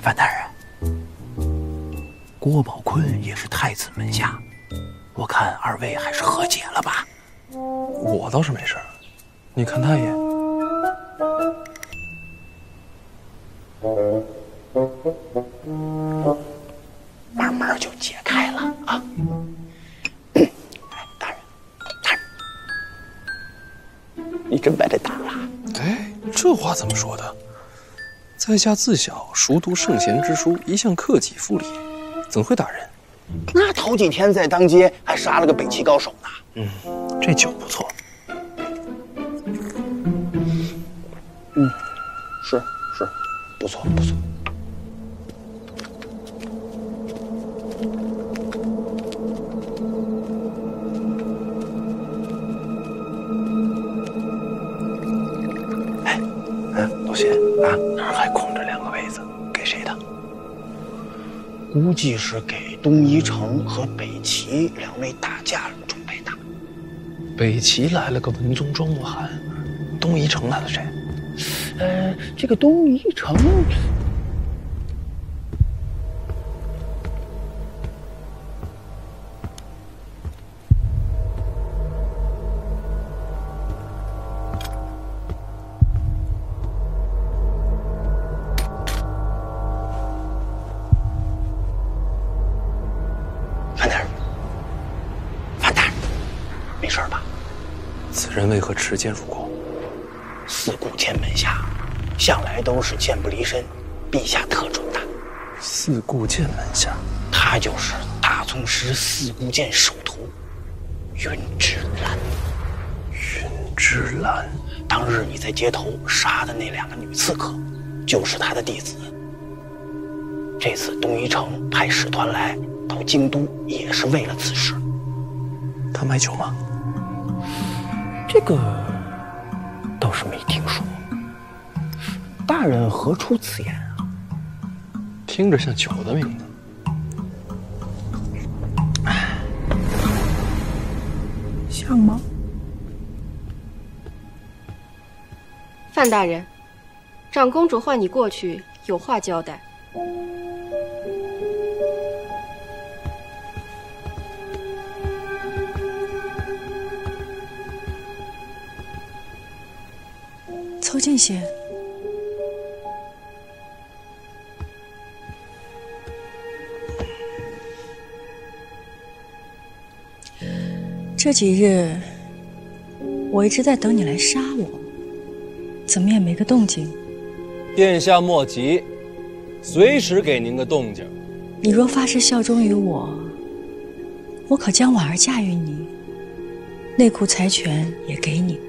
范大人，郭宝坤也是太子门下，我看二位还是和解了吧。我倒是没事，你看他一眼。慢慢就解开了啊！大人，你真把这打了？哎，这话怎么说的？在下自小熟读圣贤之书，一向克己复礼，怎会打人？那头几天在当街还杀了个北齐高手呢。这酒不错。是，不错。老谢啊，那儿还空着2个位子，给谁的？估计是给东夷城和北齐2位大将准备的。北齐来了个文宗庄莫涵，东夷城来了谁？这个东夷城，范大人，没事吧？此人为何持剑入宫？四顾剑门下向来都是剑不离身，陛下特准的。四顾剑门下，他就是大宗师四顾剑首徒云之兰。云之兰，当日你在街头杀的那2个女刺客，就是他的弟子。这次东夷城派使团来到京都，也是为了此事。他卖酒吗？这个倒是没听说。大人何出此言啊？听着像酒的名字。像吗？范大人，长公主唤你过去，有话交代。凑近些。这几日，我一直在等你来杀我，怎么也没个动静。殿下莫急，随时给您个动静。你若发誓效忠于我，我可将婉儿嫁与你，内库财权也给你，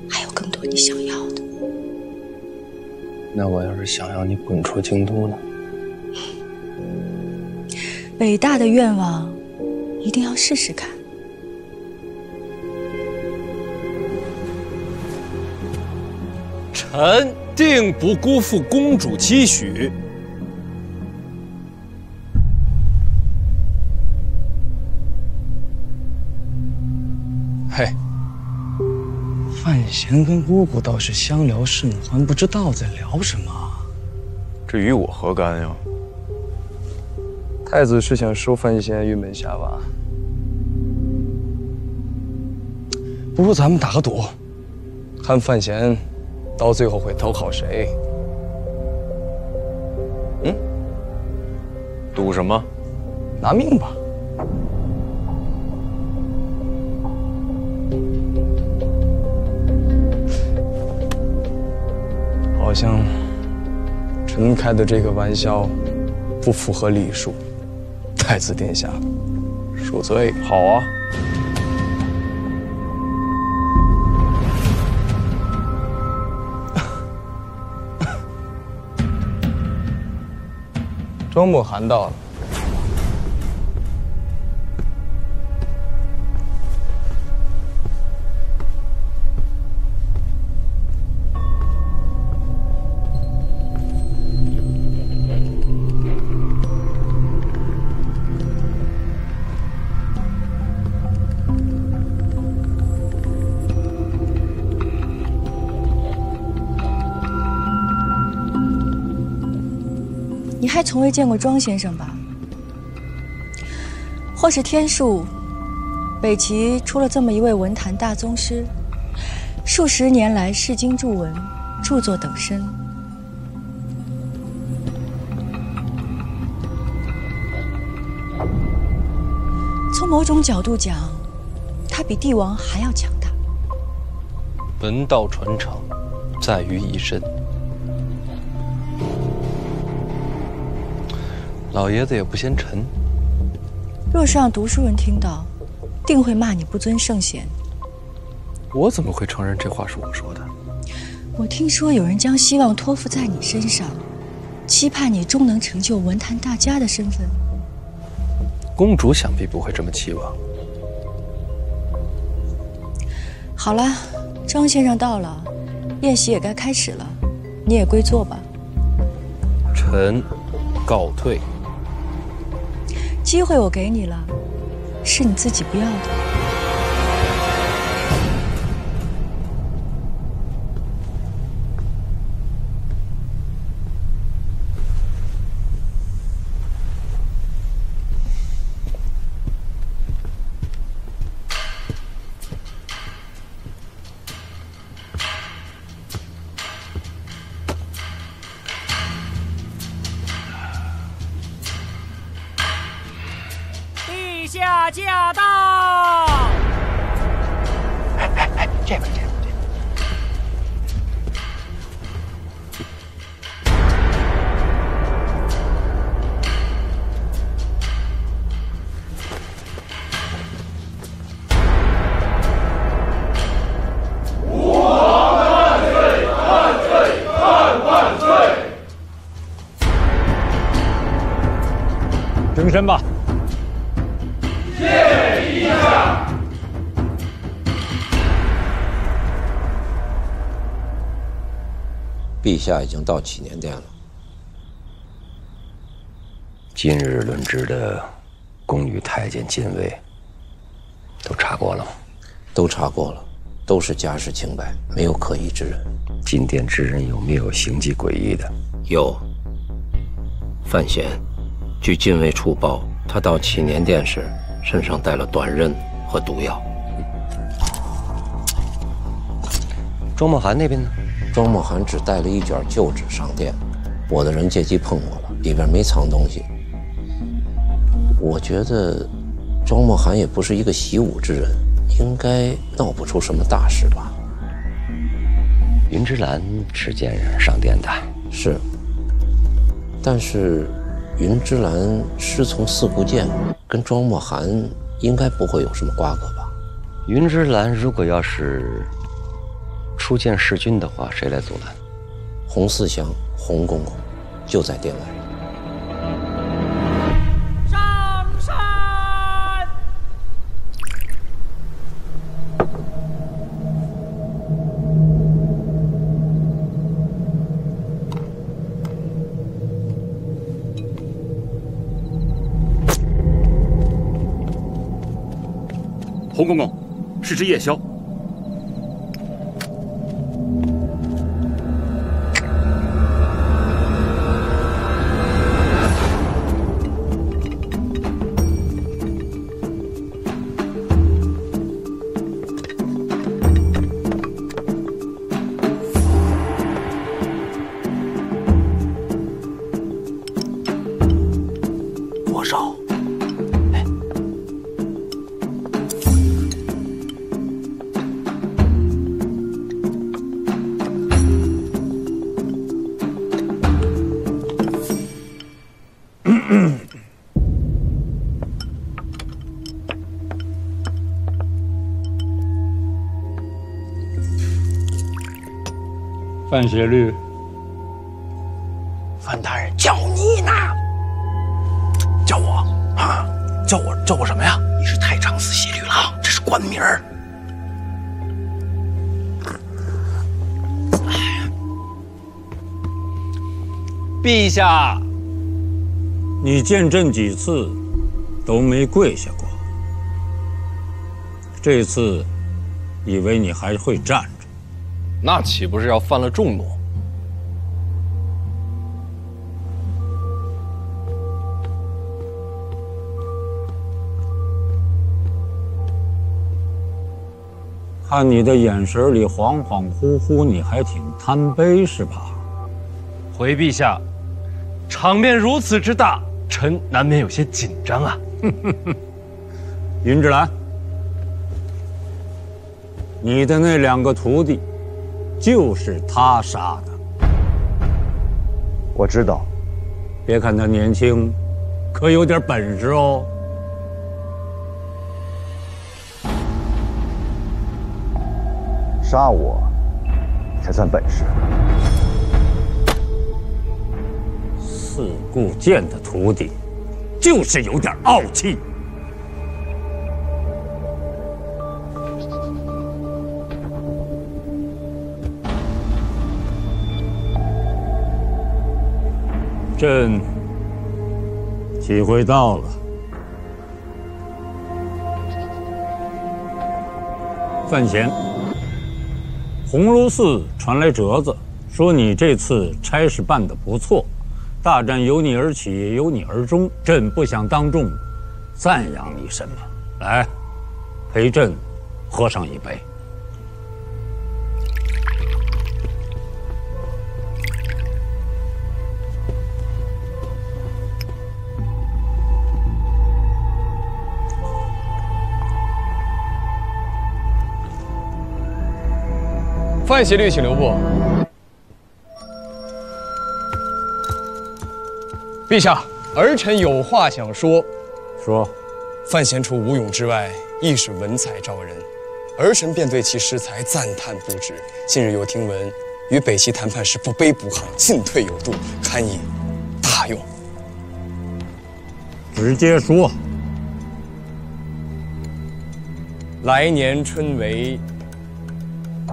还有更多你想要的。那我要是想要你滚出京都呢？伟大的愿望，一定要试试看。臣定不辜负公主期许。嘿，范闲跟姑姑倒是相聊甚欢，不知道在聊什么。这与我何干呀？太子是想收范闲于门下吧？不如咱们打个赌，看范闲到最后会投靠谁？赌什么？拿命吧！好像臣开的这个玩笑不符合礼数，太子殿下恕罪。好啊。庄莫涵到了，还从未见过庄先生吧？或是天数，北齐出了这么一位文坛大宗师，数十年来视经著文，著作等身。从某种角度讲，他比帝王还要强大。文道传承，在于一身。老爷子也不嫌沉。若是让读书人听到，定会骂你不尊圣贤。我怎么会承认这话是我说的？我听说有人将希望托付在你身上，期盼你终能成就文坛大家的身份。公主想必不会这么期望。好了，庄先生到了，宴席也该开始了，你也归坐吧。臣告退。机会我给你了，是你自己不要的。陛下驾到！这边。吾皇万岁！万岁！万岁！đứng身吧。谢陛下。陛下已经到祈年殿了。今日论职的宫女太监禁卫都查过了吗？都查过了，都是家世清白，没有可疑之人。进殿之人有没有行迹诡异的？有。范闲，据禁卫处报，他到祈年殿时身上带了短刃和毒药。庄墨寒那边呢？庄墨寒只带了一卷旧纸上殿，我的人借机碰过了，里边没藏东西。我觉得庄墨寒也不是一个习武之人，应该闹不出什么大事吧。云之兰持剑上殿的，是。但是云之兰师从四顾剑，跟庄墨寒应该不会有什么瓜葛吧？云之兰如果要是出剑弑君的话，谁来阻拦？洪四祥、洪公公就在殿外。上山！洪公公，是只夜枭。国少。范协律，范大人叫你呢，叫我啊，叫我什么呀？你是太常寺协律郎，这是官名儿。陛下，你见朕几次都没跪下过，这次以为你还会站着。那岂不是要犯了众怒？看你的眼神里恍恍惚惚，你还挺贪杯是吧？回陛下，场面如此之大，臣难免有些紧张啊。云之兰，你的那2个徒弟，就是他杀的。我知道。别看他年轻，可有点本事哦。杀我才算本事。四顾剑的徒弟，就是有点傲气。朕体会到了。范闲，鸿胪寺传来折子，说你这次差事办得不错，大战由你而起，也由你而终。朕不想当众赞扬你什么，来，陪朕喝上一杯。范协律，请留步。陛下，儿臣有话想说。说。范闲除武勇之外，亦是文采照人，儿臣便对其诗才赞叹不止。近日有听闻，与北齐谈判时不卑不亢，进退有度，堪以大用。直接说。来年春闱，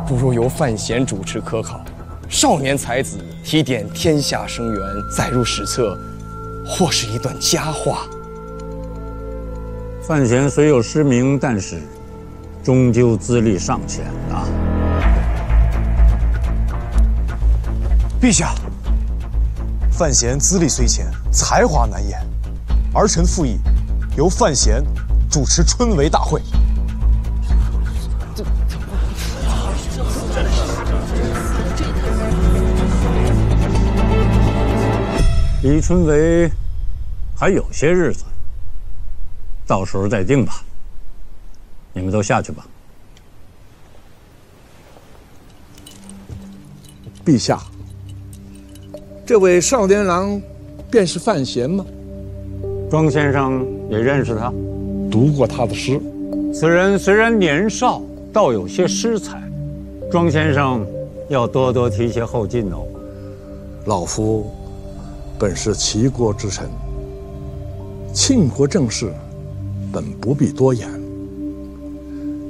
不如由范闲主持科考，少年才子提点天下生源，载入史册，或是一段佳话。范闲虽有失明，但是终究资历尚浅啊。陛下，范闲资历虽浅，才华难掩，儿臣附议由范闲主持春闱大会。离春闱还有些日子，到时候再定吧。你们都下去吧。陛下，这位少年郎便是范闲吗？庄先生也认识他，读过他的诗。此人虽然年少，倒有些诗才，庄先生要多多提携后进哦。老夫本是齐国之臣，庆国政事本不必多言。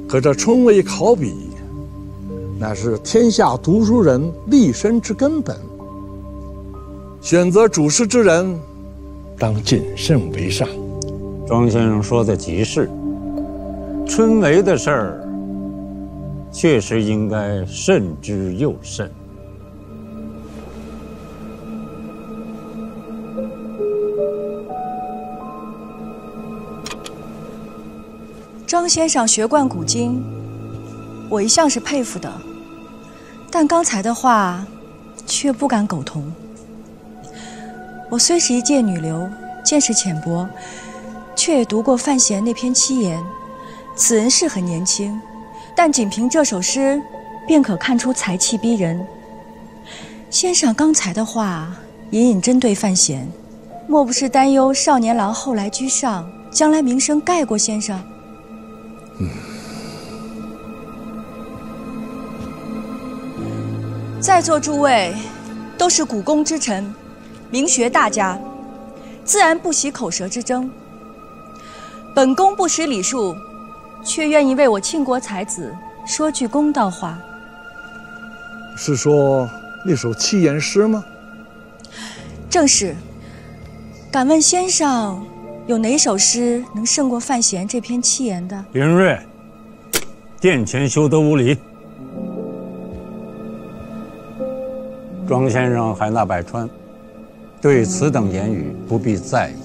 可这春闱考比，乃是天下读书人立身之根本。选择主事之人，当谨慎为上。庄先生说的极是，春闱的事儿，确实应该慎之又慎。张先生学贯古今，我一向是佩服的，但刚才的话却不敢苟同。我虽是一介女流，见识浅薄，却也读过范闲那篇七言。此人是很年轻，但仅凭这首诗，便可看出才气逼人。先生刚才的话隐隐针对范闲，莫不是担忧少年郎后来居上，将来名声盖过先生？在座诸位都是古公之臣，名学大家，自然不喜口舌之争。本宫不识礼数，却愿意为我庆国才子说句公道话。是说那首七言诗吗？正是。敢问先生，有哪首诗能胜过范闲这篇七言的？林睿，殿前休得无礼。庄先生海纳百川，对此等言语不必在意。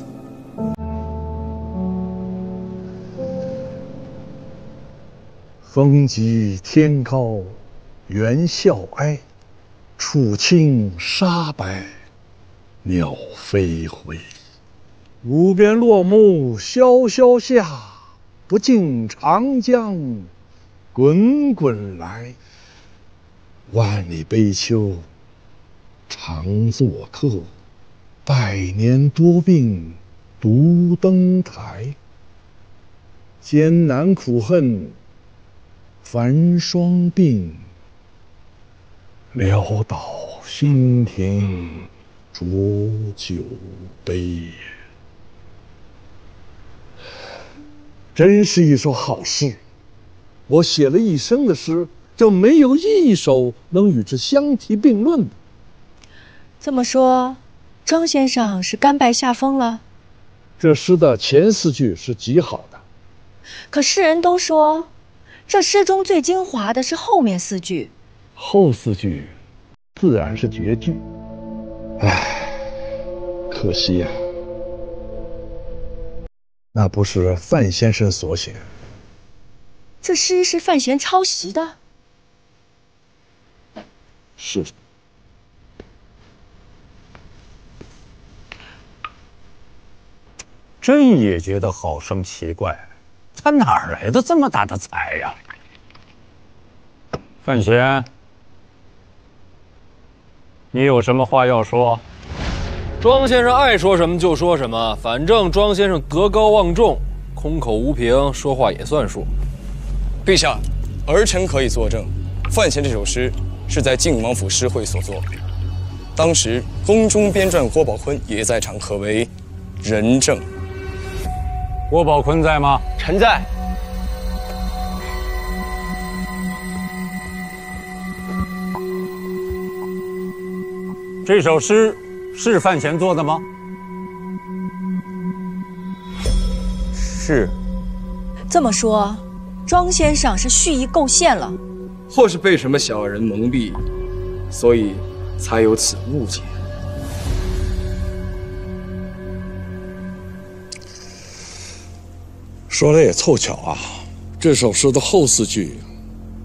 风急天高猿啸哀，楚清沙白鸟飞回。无边落木萧萧下，不尽长江滚滚来。万里悲秋常作客，百年多病独登台。艰难苦恨繁霜鬓，潦倒新停浊酒杯。真是一首好诗，我写了一生的诗，就没有一首能与之相提并论的。这么说，庄先生是甘拜下风了？这诗的前4句是极好的，可世人都说，这诗中最精华的是后面4句，后4句自然是绝句。唉，可惜呀，那不是范先生所写。这诗是范闲抄袭的？是。朕也觉得好生奇怪，他哪儿来的这么大的才呀？范闲，你有什么话要说？庄先生爱说什么就说什么，反正庄先生德高望重，空口无凭，说话也算数。陛下，儿臣可以作证，范闲这首诗是在靖王府诗会所作，当时宫中编撰郭宝坤也在场，可为人证。郭宝坤在吗？臣在。这首诗是范闲做的吗？是。这么说，庄先生是蓄意构陷了，或是被什么小人蒙蔽，所以才有此误解。说来也凑巧啊，这首诗的后4句，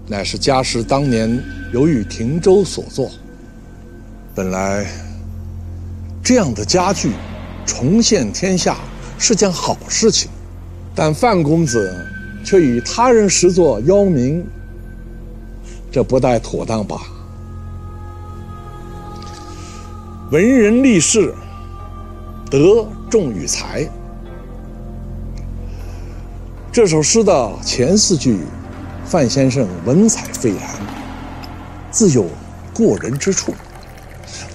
乃是家师当年由于停舟所作。本来这样的佳句重现天下是件好事情，但范公子却以他人诗作邀名，这不太妥当吧？文人立世，德重于才。这首诗的前4句，范先生文采斐然，自有过人之处，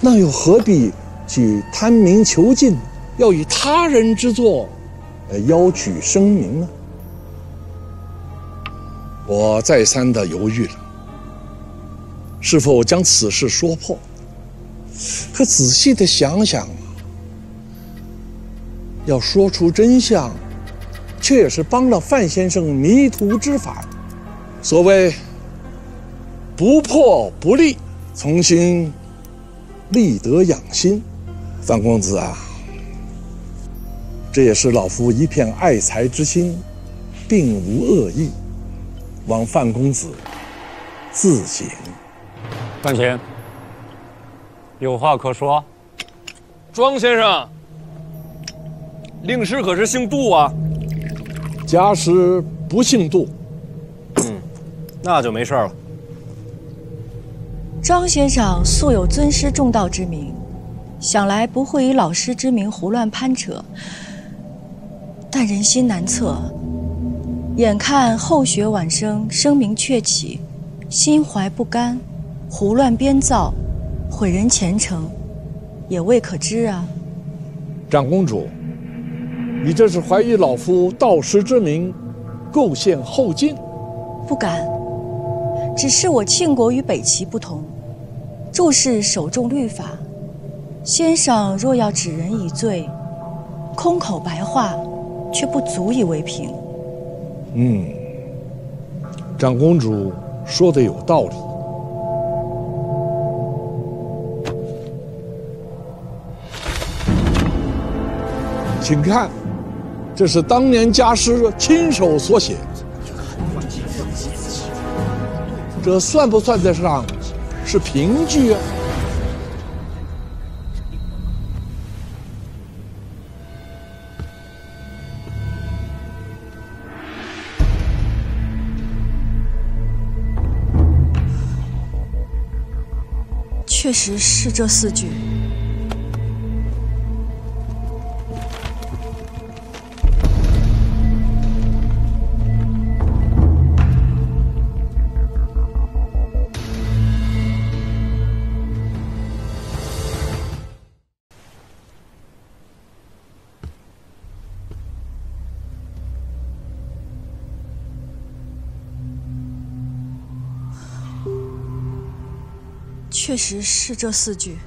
那又何必去贪名求进，要以他人之作邀取声名呢？我再三的犹豫了，是否将此事说破？可仔细的想想，要说出真相，却也是帮了范先生迷途知返。所谓不破不立，重新立德养心。范公子啊，这也是老夫一片爱才之心，并无恶意，望范公子自省。范闲，有话可说。庄先生，令师可是姓杜啊？家师不姓杜。那就没事了。庄先生素有尊师重道之名，想来不会以老师之名胡乱攀扯。但人心难测，眼看后学晚生，声名鹊起，心怀不甘，胡乱编造，毁人前程，也未可知啊。长公主，你这是怀疑老夫道师之名，构陷后晋？不敢，只是我庆国与北齐不同，注释首重律法。先生若要指人以罪，空口白话，却不足以为凭。长公主说的有道理。请看，这是当年家师亲手所写。这算不算得上是评剧啊？确实是这4句。确实是这4句。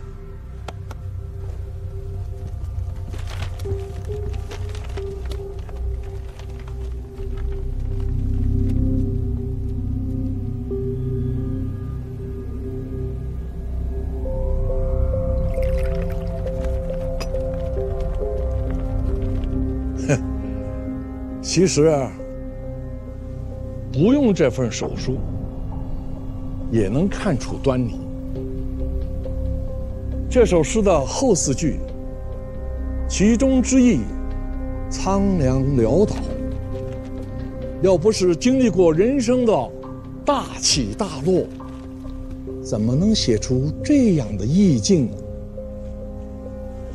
其实啊，不用这份手书，也能看出端倪。这首诗的后4句，其中之意苍凉潦倒。要不是经历过人生的大起大落，怎么能写出这样的意境呢？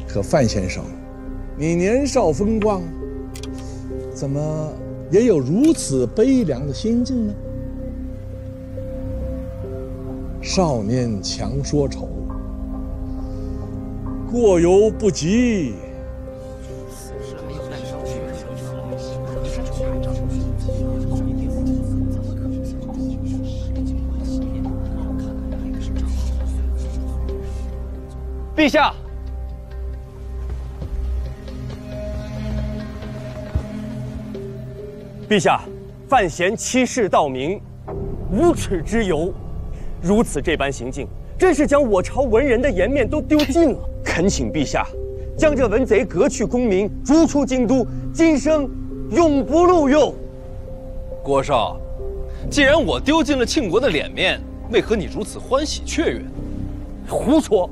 可范先生，你年少风光，怎么也有如此悲凉的心境呢？少年强说愁，过犹不及。陛下，陛下，范闲欺世盗名，无耻之尤，如此这般行径，真是将我朝文人的颜面都丢尽了。恳请陛下，将这文贼革去功名，逐出京都，今生永不录用。郭少，既然我丢尽了庆国的脸面，为何你如此欢喜雀跃？胡说！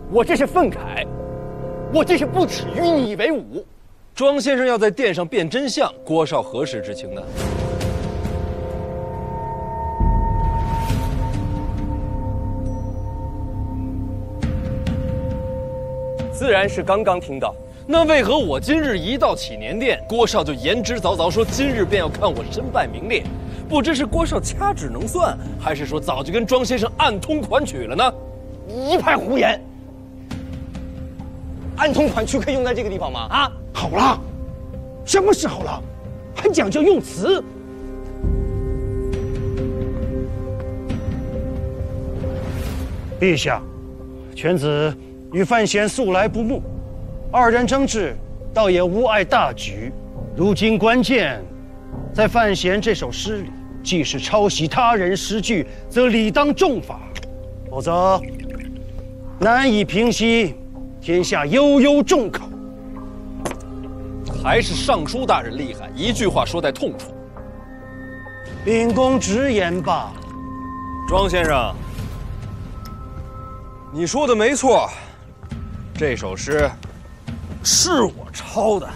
我这是愤慨，我这是不耻与你为伍。庄先生要在殿上辨真相，郭少何时知情呢？自然是刚刚听到。那为何我今日一到祈年殿，郭少就言之凿凿说今日便要看我身败名裂？不知是郭少掐指能算，还是说早就跟庄先生暗通款曲了呢？一派胡言！暗通款曲可以用在这个地方吗？啊，好了，什么时候了，还讲究用词？陛下，犬子与范闲素来不睦，二人争执，倒也无碍大局。如今关键在范闲这首诗里，既是抄袭他人诗句，则理当重罚，否则难以平息天下悠悠众口。还是尚书大人厉害，一句话说在痛处。秉公直言吧。庄先生，你说的没错，这首诗是我抄的。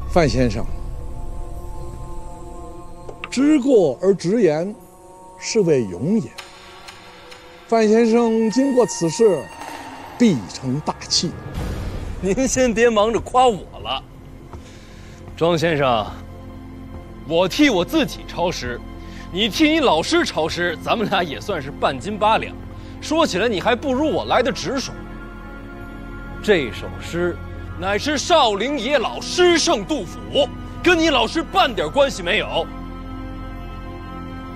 范先生，知过而直言，是谓勇也。范先生经过此事，必成大器。您先别忙着夸我了，庄先生，我替我自己抄诗，你替你老师抄诗，咱们俩也算是半斤八两。说起来，你还不如我来得直爽。这首诗乃是少陵野老诗圣杜甫，跟你老师半点关系没有。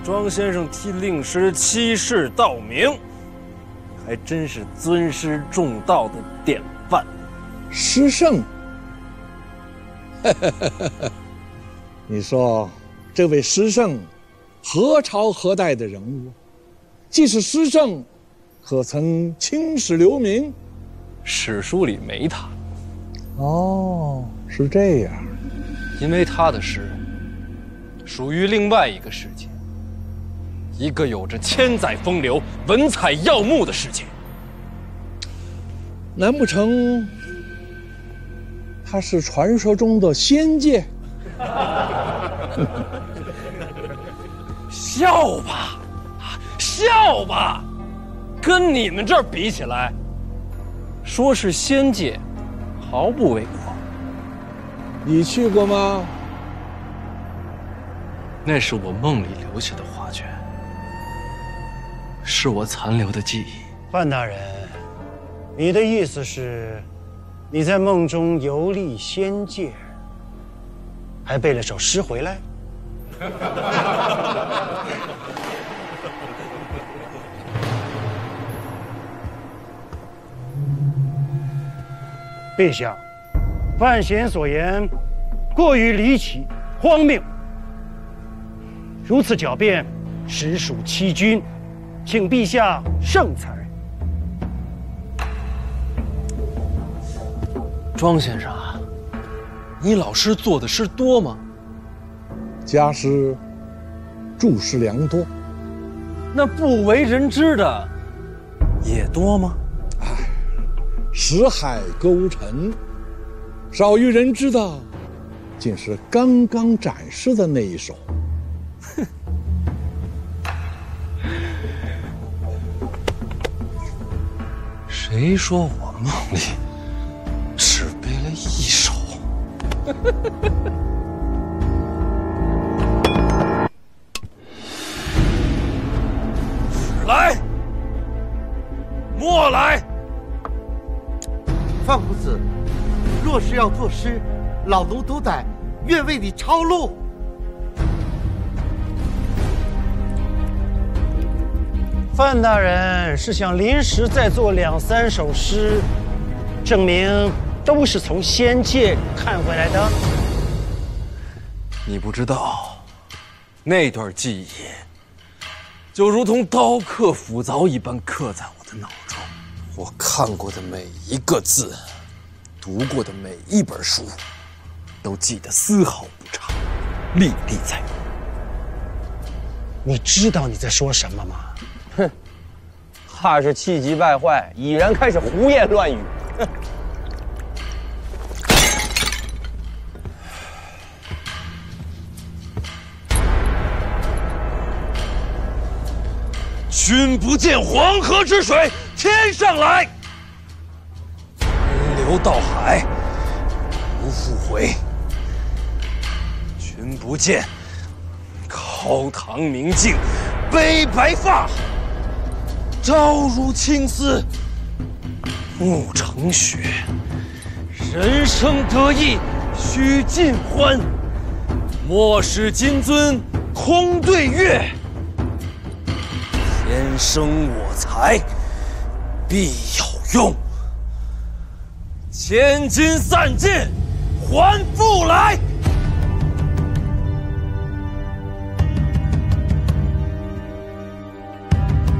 庄先生替令师欺世盗名，还真是尊师重道的典范。诗圣，你说这位诗圣何朝何代的人物？既是诗圣，可曾青史留名？史书里没他。哦，是这样。因为他的诗属于另外一个世界，一个有着千载风流、文采耀目的世界。难不成他是传说中的仙界？笑吧，笑吧，跟你们这儿比起来，说是仙界，毫不为过。你去过吗？那是我梦里留下的画卷，是我残留的记忆。范大人，你的意思是，你在梦中游历仙界，还背了首诗回来？陛下，范闲所言过于离奇荒谬，如此狡辩，实属欺君，请陛下圣裁。庄先生啊，你老师做的诗多吗？家师注释良多。那不为人知的也多吗？识海沟沉，少于人知的，竟是刚刚展示的那一首。哼！谁说我梦里只背了一首？史来，莫来！范公子，若是要作诗，老奴斗胆，愿为你抄录。范大人是想临时再做2、3首诗，证明都是从仙界看回来的。你不知道，那段记忆就如同刀刻斧凿一般刻在我的脑中。我看过的每一个字，读过的每一本书，都记得丝毫不差，历历在目。你知道你在说什么吗？哼，怕是气急败坏，已然开始胡言乱语。哼。君不见黄河之水天上来，奔流到海不复回。君不见高堂明镜悲白发，朝如青丝暮成雪。人生得意须尽欢，莫使金樽空对月。天生我材必有用，千金散尽还复来。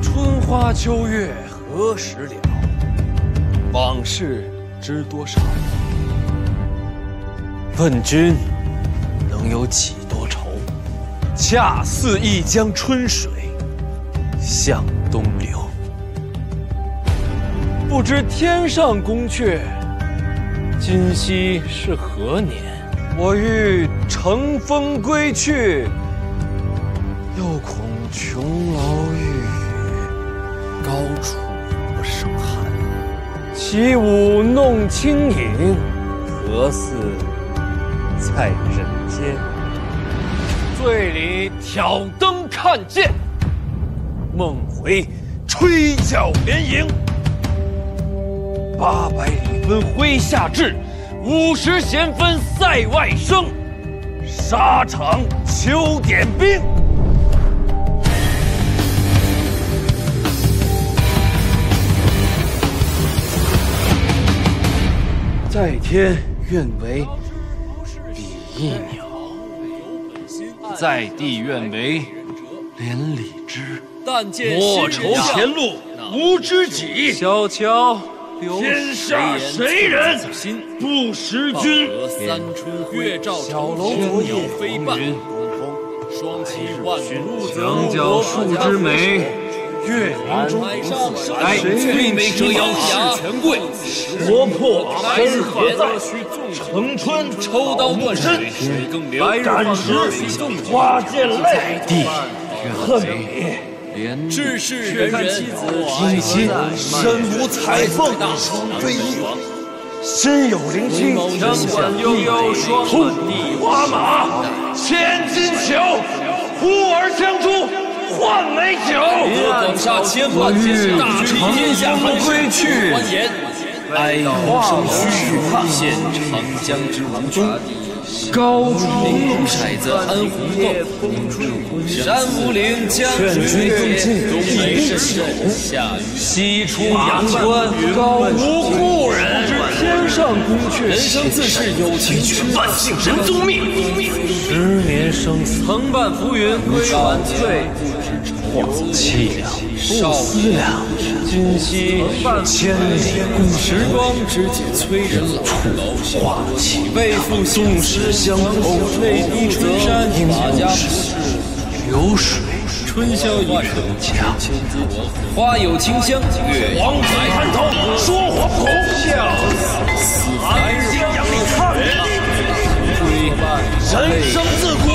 春花秋月何时了？往事知多少？问君能有几多愁？恰似一江春水向东流。不知天上宫阙，今夕是何年？我欲乘风归去，又恐琼楼玉宇，高处不胜寒。起舞弄清影，何似在人间？醉里挑灯看剑，梦回吹角连营。800里分麾下炙，50弦分塞外声。沙场秋点兵。在天愿为比翼鸟，在地愿为连理枝。莫愁前路无知己，小乔天下谁人不识君？三春月照小楼昨夜飞半，双旗万古墙角数枝梅，月明中哎，最美者要事权贵，国破山河在，城春抽刀断身，赶时花溅泪，地恨你。世事人人听心，身无彩凤双飞翼，心有灵犀枪管悠悠双满地，花马千金裘，呼儿将出换美酒。广厦千万，大治天下寒归去，哀鸿生虚，现长江之王权。高处骰子安红豆，山无陵，江水夜，冬梅深深，夏雨西出阳关，高无故人，天上宫阙，人生自是有情趣，万姓人宗命，10年生死，曾伴浮云归晚醉，望凄凉，不思量，今夕千里共时光，只解催人老话起背负纵使相逢泪滴春山，马家是流水，春宵一刻千字花有清香，月王子看透，说火红笑，死凡人仰你看，人生自古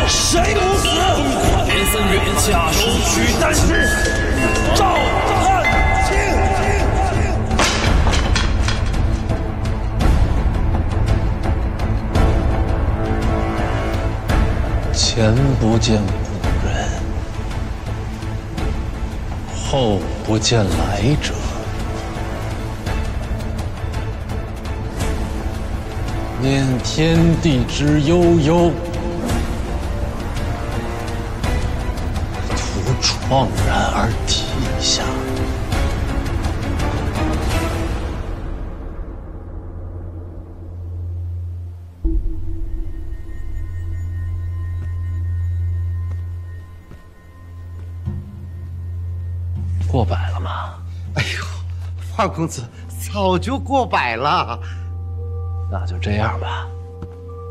谁不死？连3月下手取丹师，赵汉卿。前不见古人，后不见来者。念天地之悠悠，徒怆然而涕下。过百了吗？哎呦，范公子早就过百了。那就这样吧。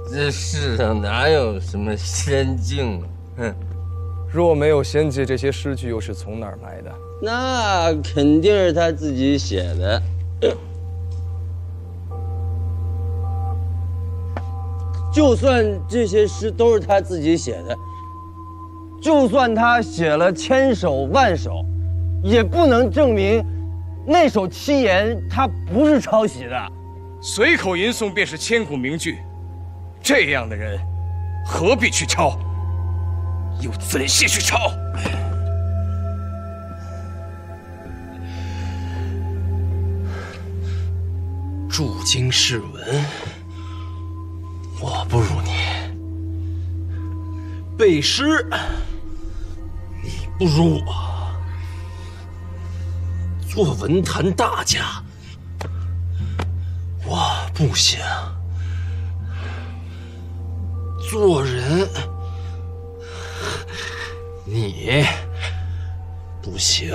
这世上哪有什么仙境啊？哼！若没有仙界，这些诗句又是从哪儿来的？那肯定是他自己写的。就算这些诗都是他自己写的，就算他写了千首万首，也不能证明那首七言他不是抄袭的。随口吟诵便是千古名句，这样的人何必去抄？又怎屑去抄？著经释文，我不如你；背诗，你不如我；做文坛大家，我不行；做人，你不行。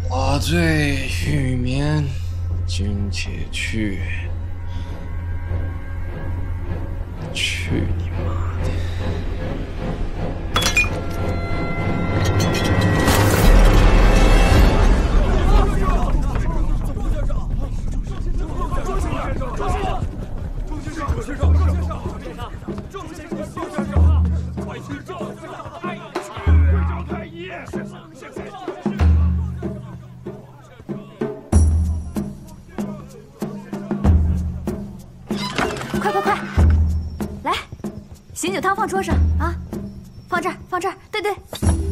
我醉欲眠，君且去。去你妈的！快快快，来，醒酒汤放桌上啊，放这儿，放这儿。对对，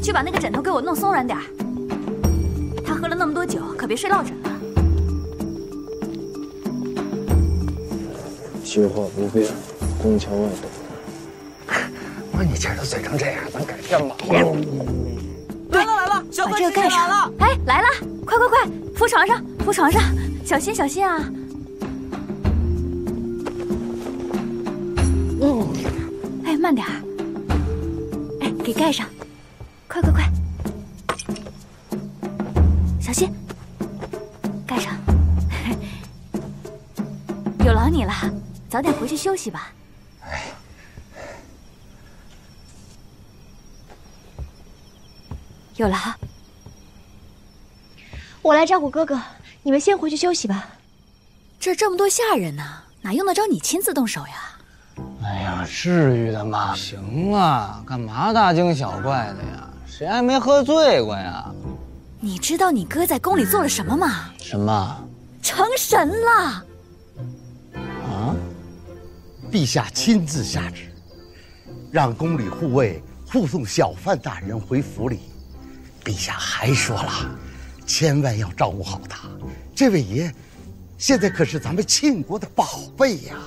去把那个枕头给我弄松软点儿。他喝了那么多酒，可别睡落枕了。虚话不便，宫墙外等。我你今儿都醉成这样，咱改天吧。来了来了，小哥这个盖上了。哎，来了，快快快，扶床上，扶床上，小心小心啊！慢点儿。哎，给盖上，快快快，小心，盖上。有劳你了，早点回去休息吧。有劳。我来照顾哥哥，你们先回去休息吧。这么多下人呢，哪用得着你亲自动手呀？哎呀，至于的吗？行了，干嘛大惊小怪的呀？谁还没喝醉过呀？你知道你哥在宫里做了什么吗？什么？成神了！啊！陛下亲自下旨，让宫里护卫护送小范大人回府里。陛下还说了，千万要照顾好他。这位爷，现在可是咱们庆国的宝贝呀！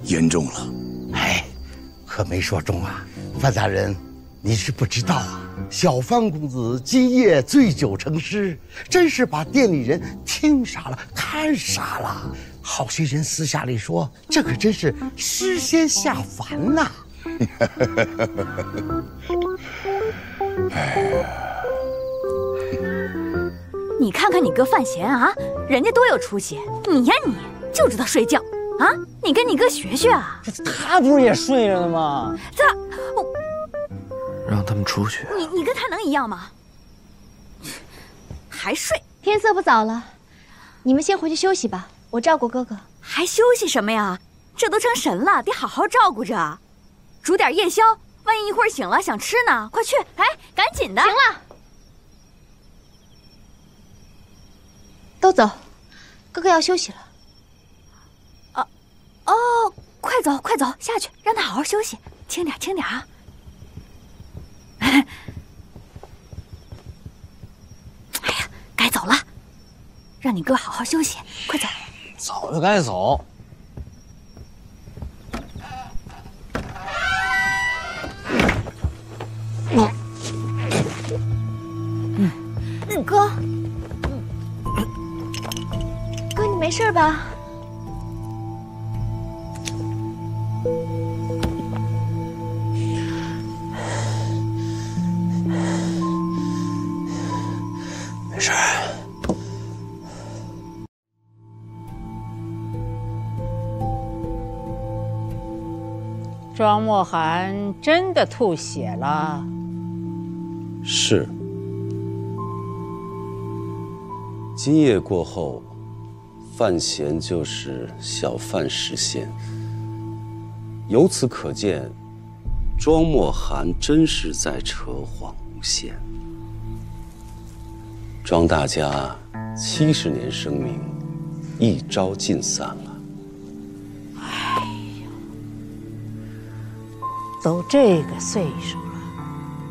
言重了。哎，可没说中啊，范大人，你是不知道啊。小范公子今夜醉酒成诗，真是把店里人听傻了，看傻了。好些人私下里说，这可真是诗仙下凡呐！哎呀，你看看你哥范闲啊，人家多有出息，你呀你就知道睡觉啊！你跟你哥学学啊！他不是也睡着呢吗？让他们出去。你跟他能一样吗？还睡？天色不早了，你们先回去休息吧，我照顾哥哥。还休息什么呀？这都成神了，得好好照顾着，煮点夜宵，万一一会儿醒了想吃呢，快去！哎，赶紧的！行了，都走，哥哥要休息了。哦，快走快走，下去，让他好好休息，轻点轻点啊！哎呀，该走了，让你哥好好休息，快走。走就该走。哥，哥，你没事吧？没事。庄墨涵真的吐血了。是。今夜过后，范闲就是小范实现。由此可见，庄墨涵真是在扯谎诬陷。庄大家70年声名，一朝尽散了。哎呀，都这个岁数了，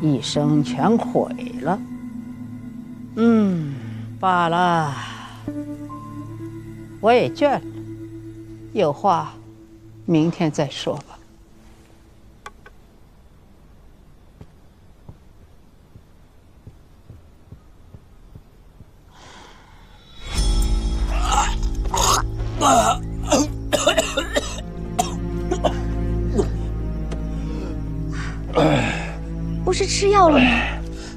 一生全毁了。罢了，我也倦了，有话明天再说吧。不是吃药了吗？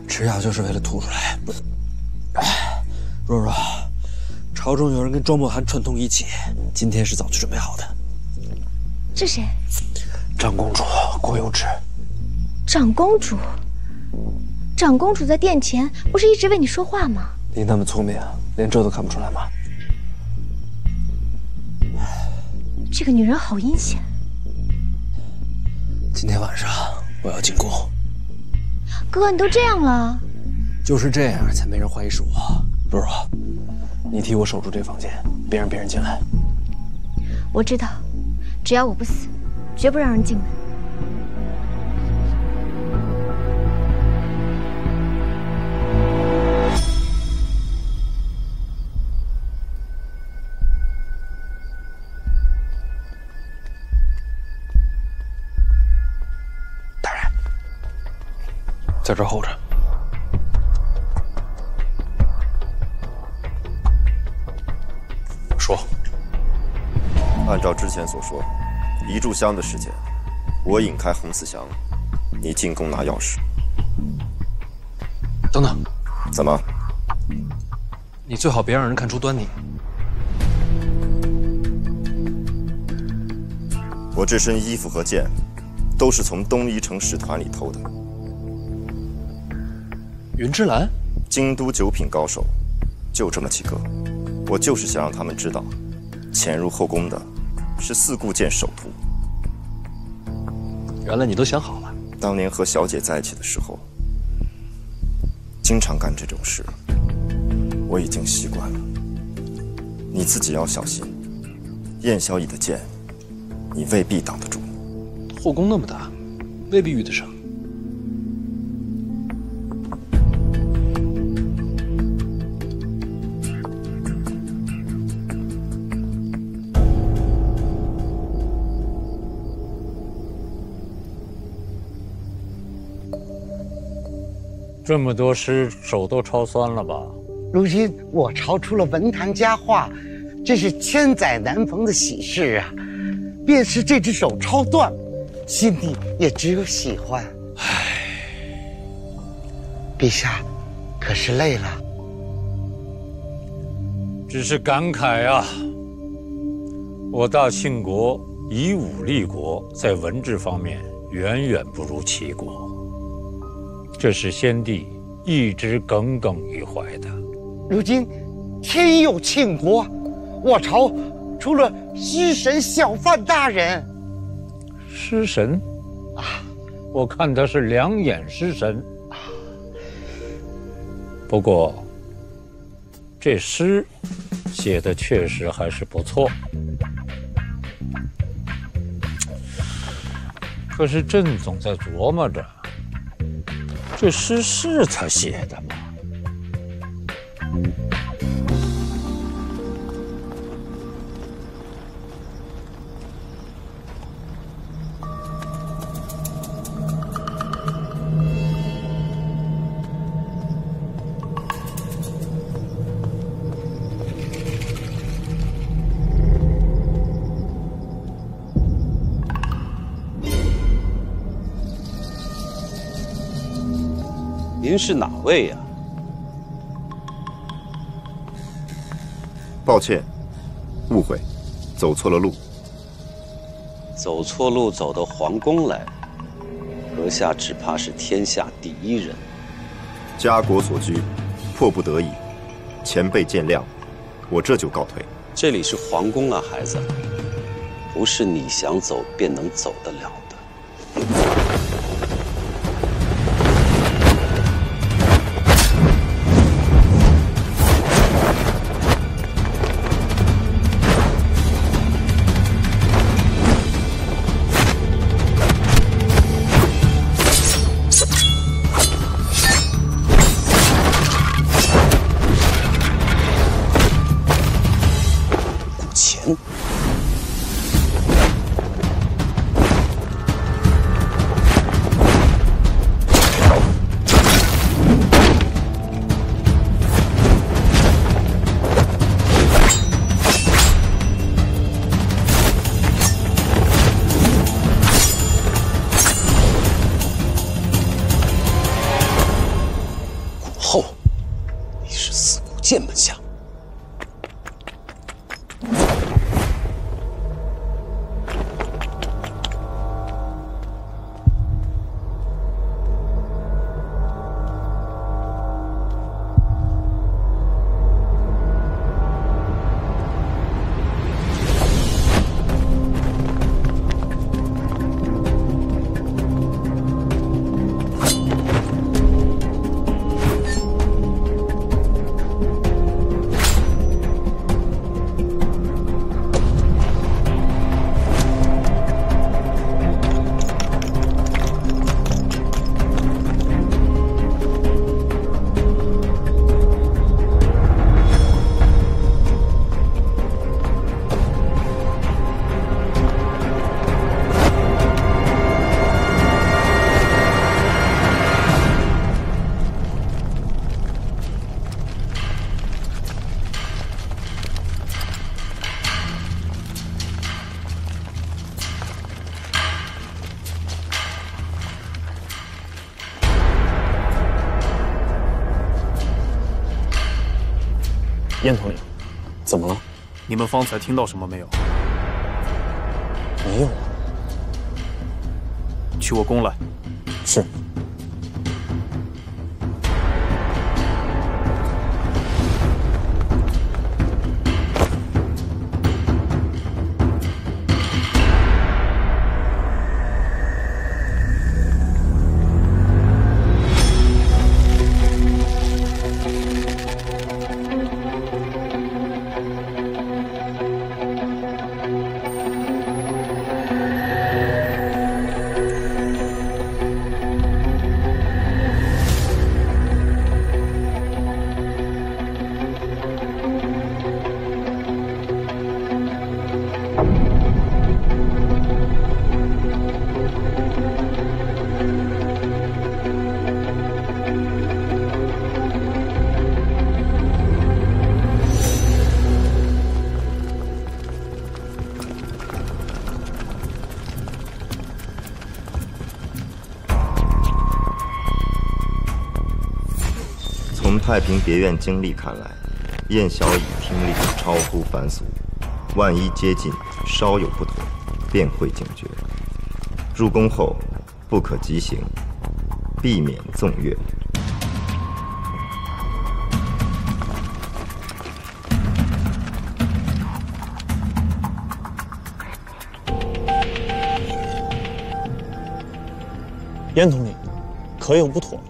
吃药就是为了吐出来。若若，朝中有人跟庄墨涵串通一气，今天是早就准备好的。是谁？长公主郭有芷。长公主？长公主在殿前不是一直为你说话吗？你那么聪明，连这都看不出来吗？这个女人好阴险。今天晚上我要进宫。哥，你都这样了。就是这样才没人怀疑是我。若若，你替我守住这房间，别让别人进来。我知道，只要我不死，绝不让人进门。大人，在这儿候着。按照之前所说，一炷香的时间，我引开洪思祥，你进宫拿钥匙。等等，怎么？你最好别让人看出端倪。我这身衣服和剑，都是从东夷城使团里偷的。云之兰，京都九品高手，就这么几个。我就是想让他们知道，潜入后宫的是四顾剑首徒。原来你都想好了。当年和小姐在一起的时候，经常干这种事，我已经习惯了。你自己要小心，燕小乙的剑，你未必挡得住。后宫那么大，未必遇得上。这么多诗，手都抄酸了吧？如今我抄出了文坛佳话，这是千载难逢的喜事啊！便是这只手抄断，心里也只有喜欢。唉，陛下，可是累了？只是感慨啊！我大庆国以武立国，在文治方面远远不如齐国。这是先帝一直耿耿于怀的。如今天佑庆国，我朝出了诗神小范大人。诗神啊，我看他是两眼诗神。不过这诗写的确实还是不错。可是朕总在琢磨着，这诗是他写的吗？您是哪位呀？抱歉，误会，走错了路。走错路走到皇宫来，阁下只怕是天下第一人。家国所居，迫不得已，前辈见谅，我这就告退。这里是皇宫啊，孩子，不是你想走便能走得了的。后，你是四顾剑门下。燕统领，怎么了？你们方才听到什么没有？没有。取我弓来。是。从太平别院经历看来，燕小乙听力超乎凡俗，万一接近稍有不妥，便会警觉。入宫后不可急行，避免纵越。燕统领，可有不妥？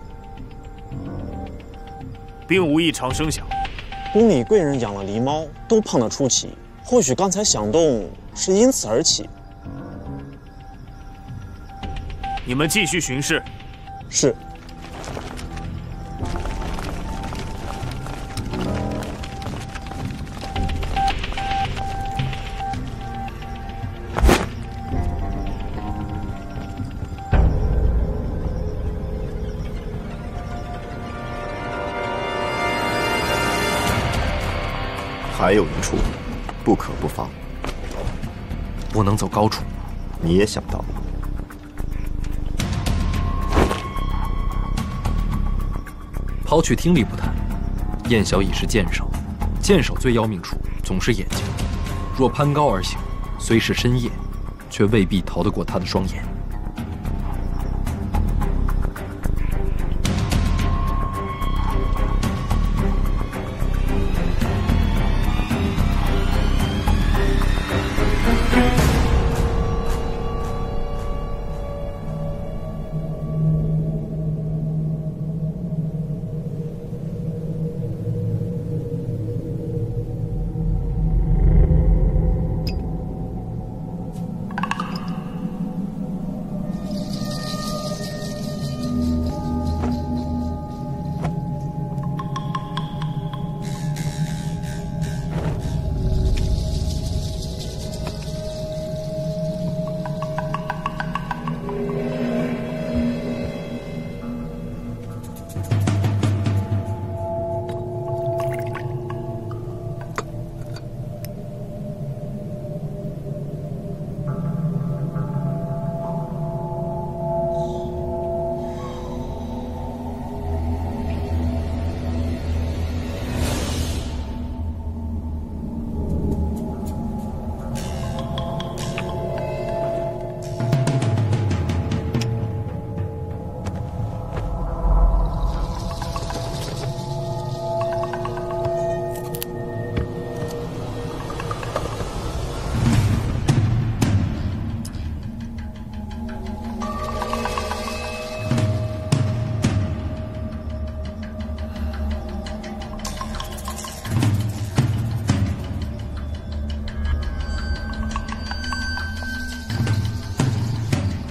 并无异常声响。宫里贵人养了狸猫，都胖得出奇。或许刚才响动是因此而起。你们继续巡视。是。还有一处，不可不防。不能走高处。你也想到了。抛去听力不谈，燕小乙是剑手，剑手最要命处总是眼睛。若攀高而行，虽是深夜，却未必逃得过他的双眼。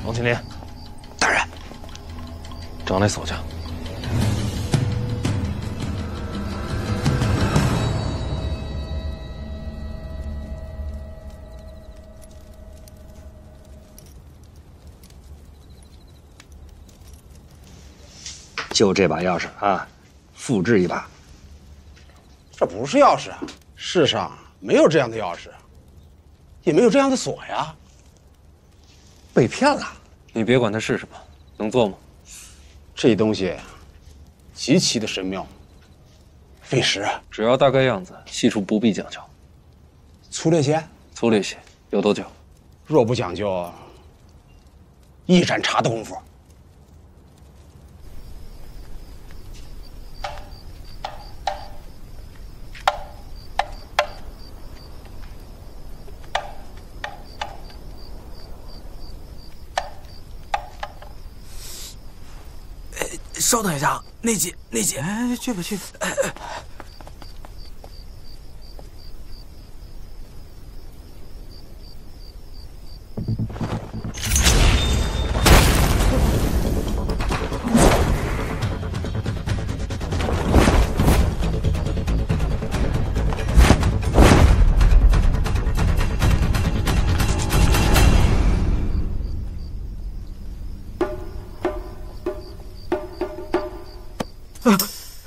王青林，大人，长来守着。就这把钥匙啊，复制一把。这不是钥匙啊，世上没有这样的钥匙，也没有这样的锁呀。被骗了。你别管它是什么，能做吗？这东西极其的神妙，费时啊。只要大概样子，细处不必讲究。粗略些？粗略些。有多久？若不讲究，一盏茶的功夫。稍等一下，内姐，哎，去吧。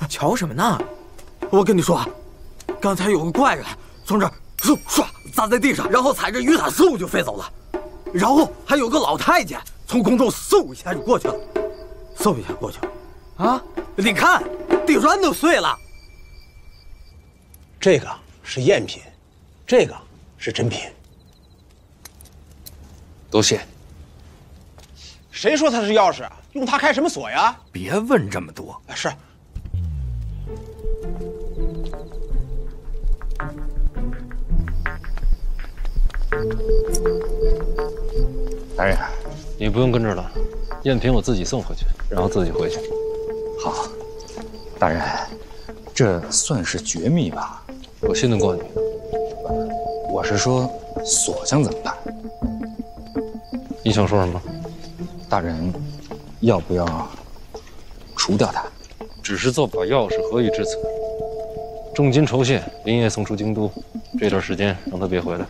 瞧什么呢？我跟你说，刚才有个怪人从这儿嗖唰砸在地上，然后踩着雨伞嗖就飞走了。然后还有个老太监从空中嗖一下就过去了，嗖一下过去了。啊，你看地砖都碎了。这个是赝品，这个是真品。多谢。谁说它是钥匙啊？用它开什么锁呀？别问这么多。是。大人，你不用跟着了，赝品我自己送回去，然后自己回去。好，大人，这算是绝密吧？我信得过你。我是说，锁匠怎么办？你想说什么？大人，要不要除掉他？只是做把钥匙，何以至此？重金酬谢，连夜送出京都。这段时间让他别回来。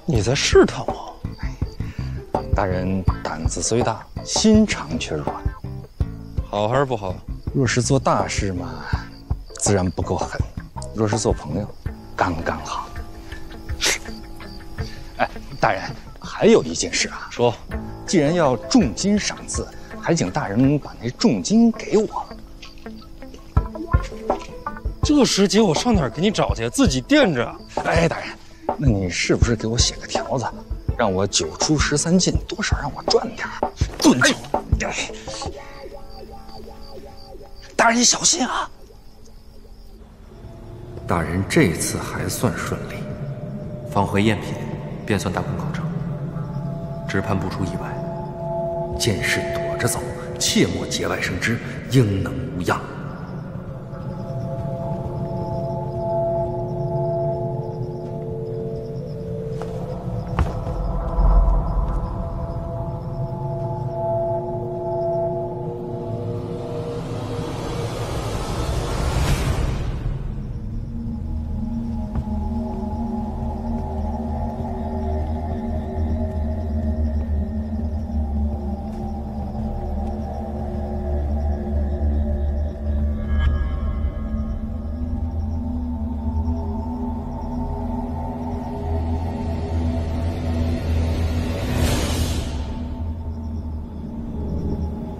你在试探我？大人胆子虽大，心肠却软。好还是不好？若是做大事嘛，自然不够狠；若是做朋友，刚刚好。哎，大人，还有一件事啊。说，既然要重金赏赐，还请大人把那重金给我。这时节我上哪儿给你找去？自己垫着。哎，大人，那你是不是给我写个条子，让我9出13进，多少让我赚点儿？滚走！大人小心啊！大人这次还算顺利，放回赝品，便算大功告成。只盼不出意外，见势躲着走，切莫节外生枝，应能无恙。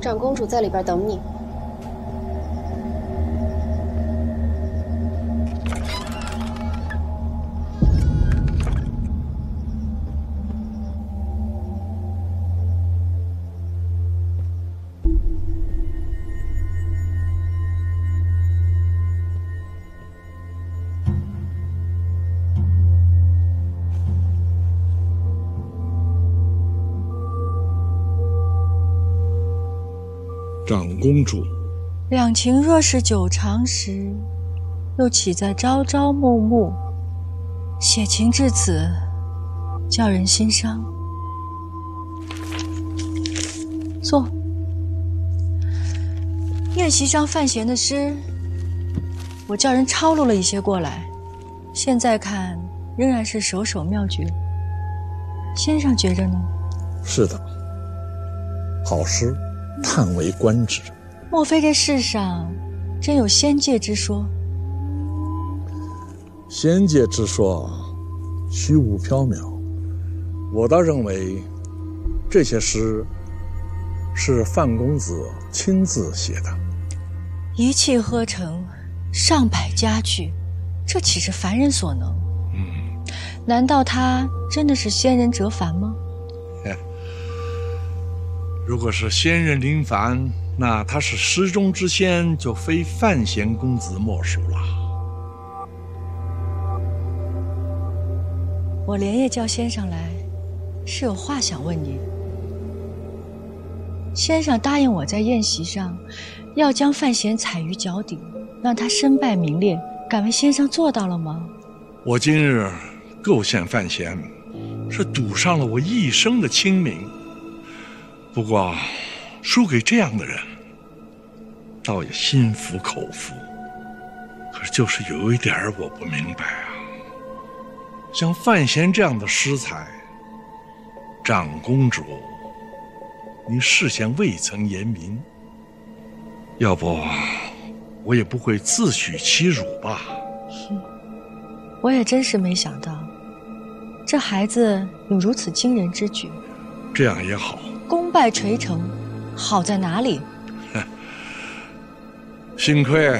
长公主在里边等你。长公主，两情若是久长时，又岂在朝朝暮暮？写情至此，叫人心伤。坐。宴席上范闲的诗，我叫人抄录了一些过来，现在看仍然是首首妙绝。先生觉着呢？是的，好诗。叹为观止。莫非这世上真有仙界之说？仙界之说虚无缥缈，我倒认为这些诗是范公子亲自写的。一气呵成，上百家具，这岂是凡人所能？难道他真的是仙人折凡吗？如果是仙人临凡，那他是诗中之仙，就非范闲公子莫属了。我连夜叫先生来，是有话想问您。先生答应我在宴席上，要将范闲踩于脚底，让他身败名裂。敢问先生做到了吗？我今日构陷范闲，是赌上了我一生的清明。不过，输给这样的人，倒也心服口服。可是就是有一点我不明白啊，像范闲这样的诗才，长公主，你事先未曾言明，要不我也不会自取其辱吧。我也真是没想到，这孩子有如此惊人之举。这样也好。功败垂成，好在哪里？幸亏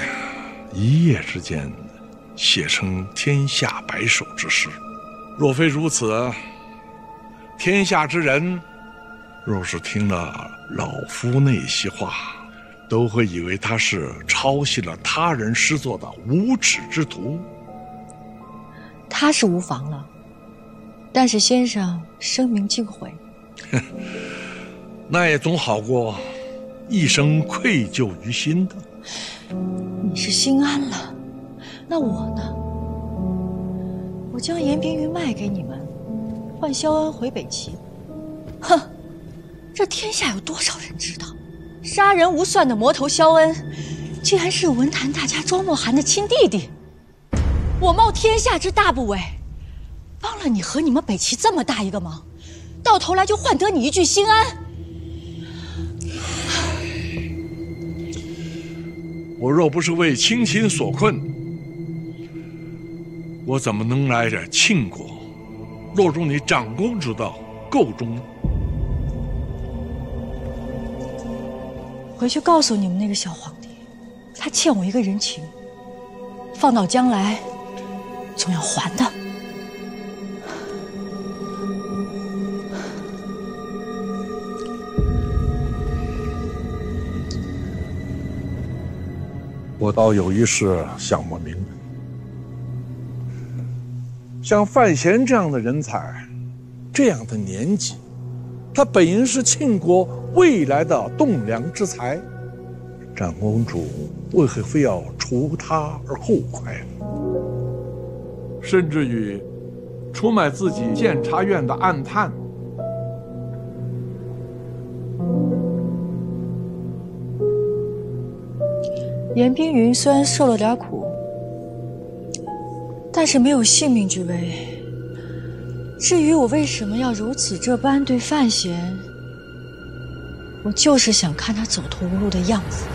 一夜之间写成天下百首之诗。若非如此，天下之人若是听了老夫那些话，都会以为他是抄袭了他人诗作的无耻之徒。他是无妨了，但是先生声名尽毁，那也总好过一生愧疚于心的。你是心安了，那我呢？我将严冰云卖给你们，换萧恩回北齐。哼，这天下有多少人知道，杀人无算的魔头萧恩，竟然是文坛大家庄莫寒的亲弟弟。我冒天下之大不韪，帮了你和你们北齐这么大一个忙，到头来就换得你一句心安。我若不是为亲情所困，我怎么能来这庆国落入你长公主的垢中？回去告诉你们那个小皇帝，他欠我一个人情，放到将来总要还的。我倒有一事想不明白，像范闲这样的人才，这样的年纪，他本应是庆国未来的栋梁之才，长公主为何非要除他而后快呢？甚至于出卖自己监察院的暗探。严冰云虽然受了点苦，但是没有性命之危。至于我为什么要如此这般对范闲，我就是想看他走投无路的样子。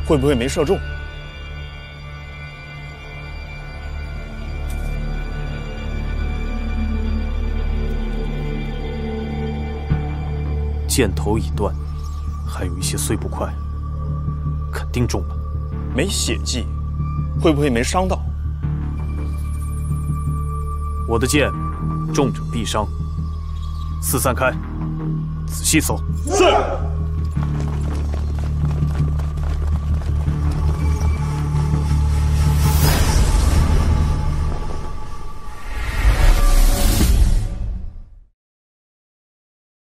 会不会没射中？箭头已断，还有一些碎布块，肯定中了。没血迹，会不会没伤到？我的箭，重者必伤。四散开，仔细搜。是。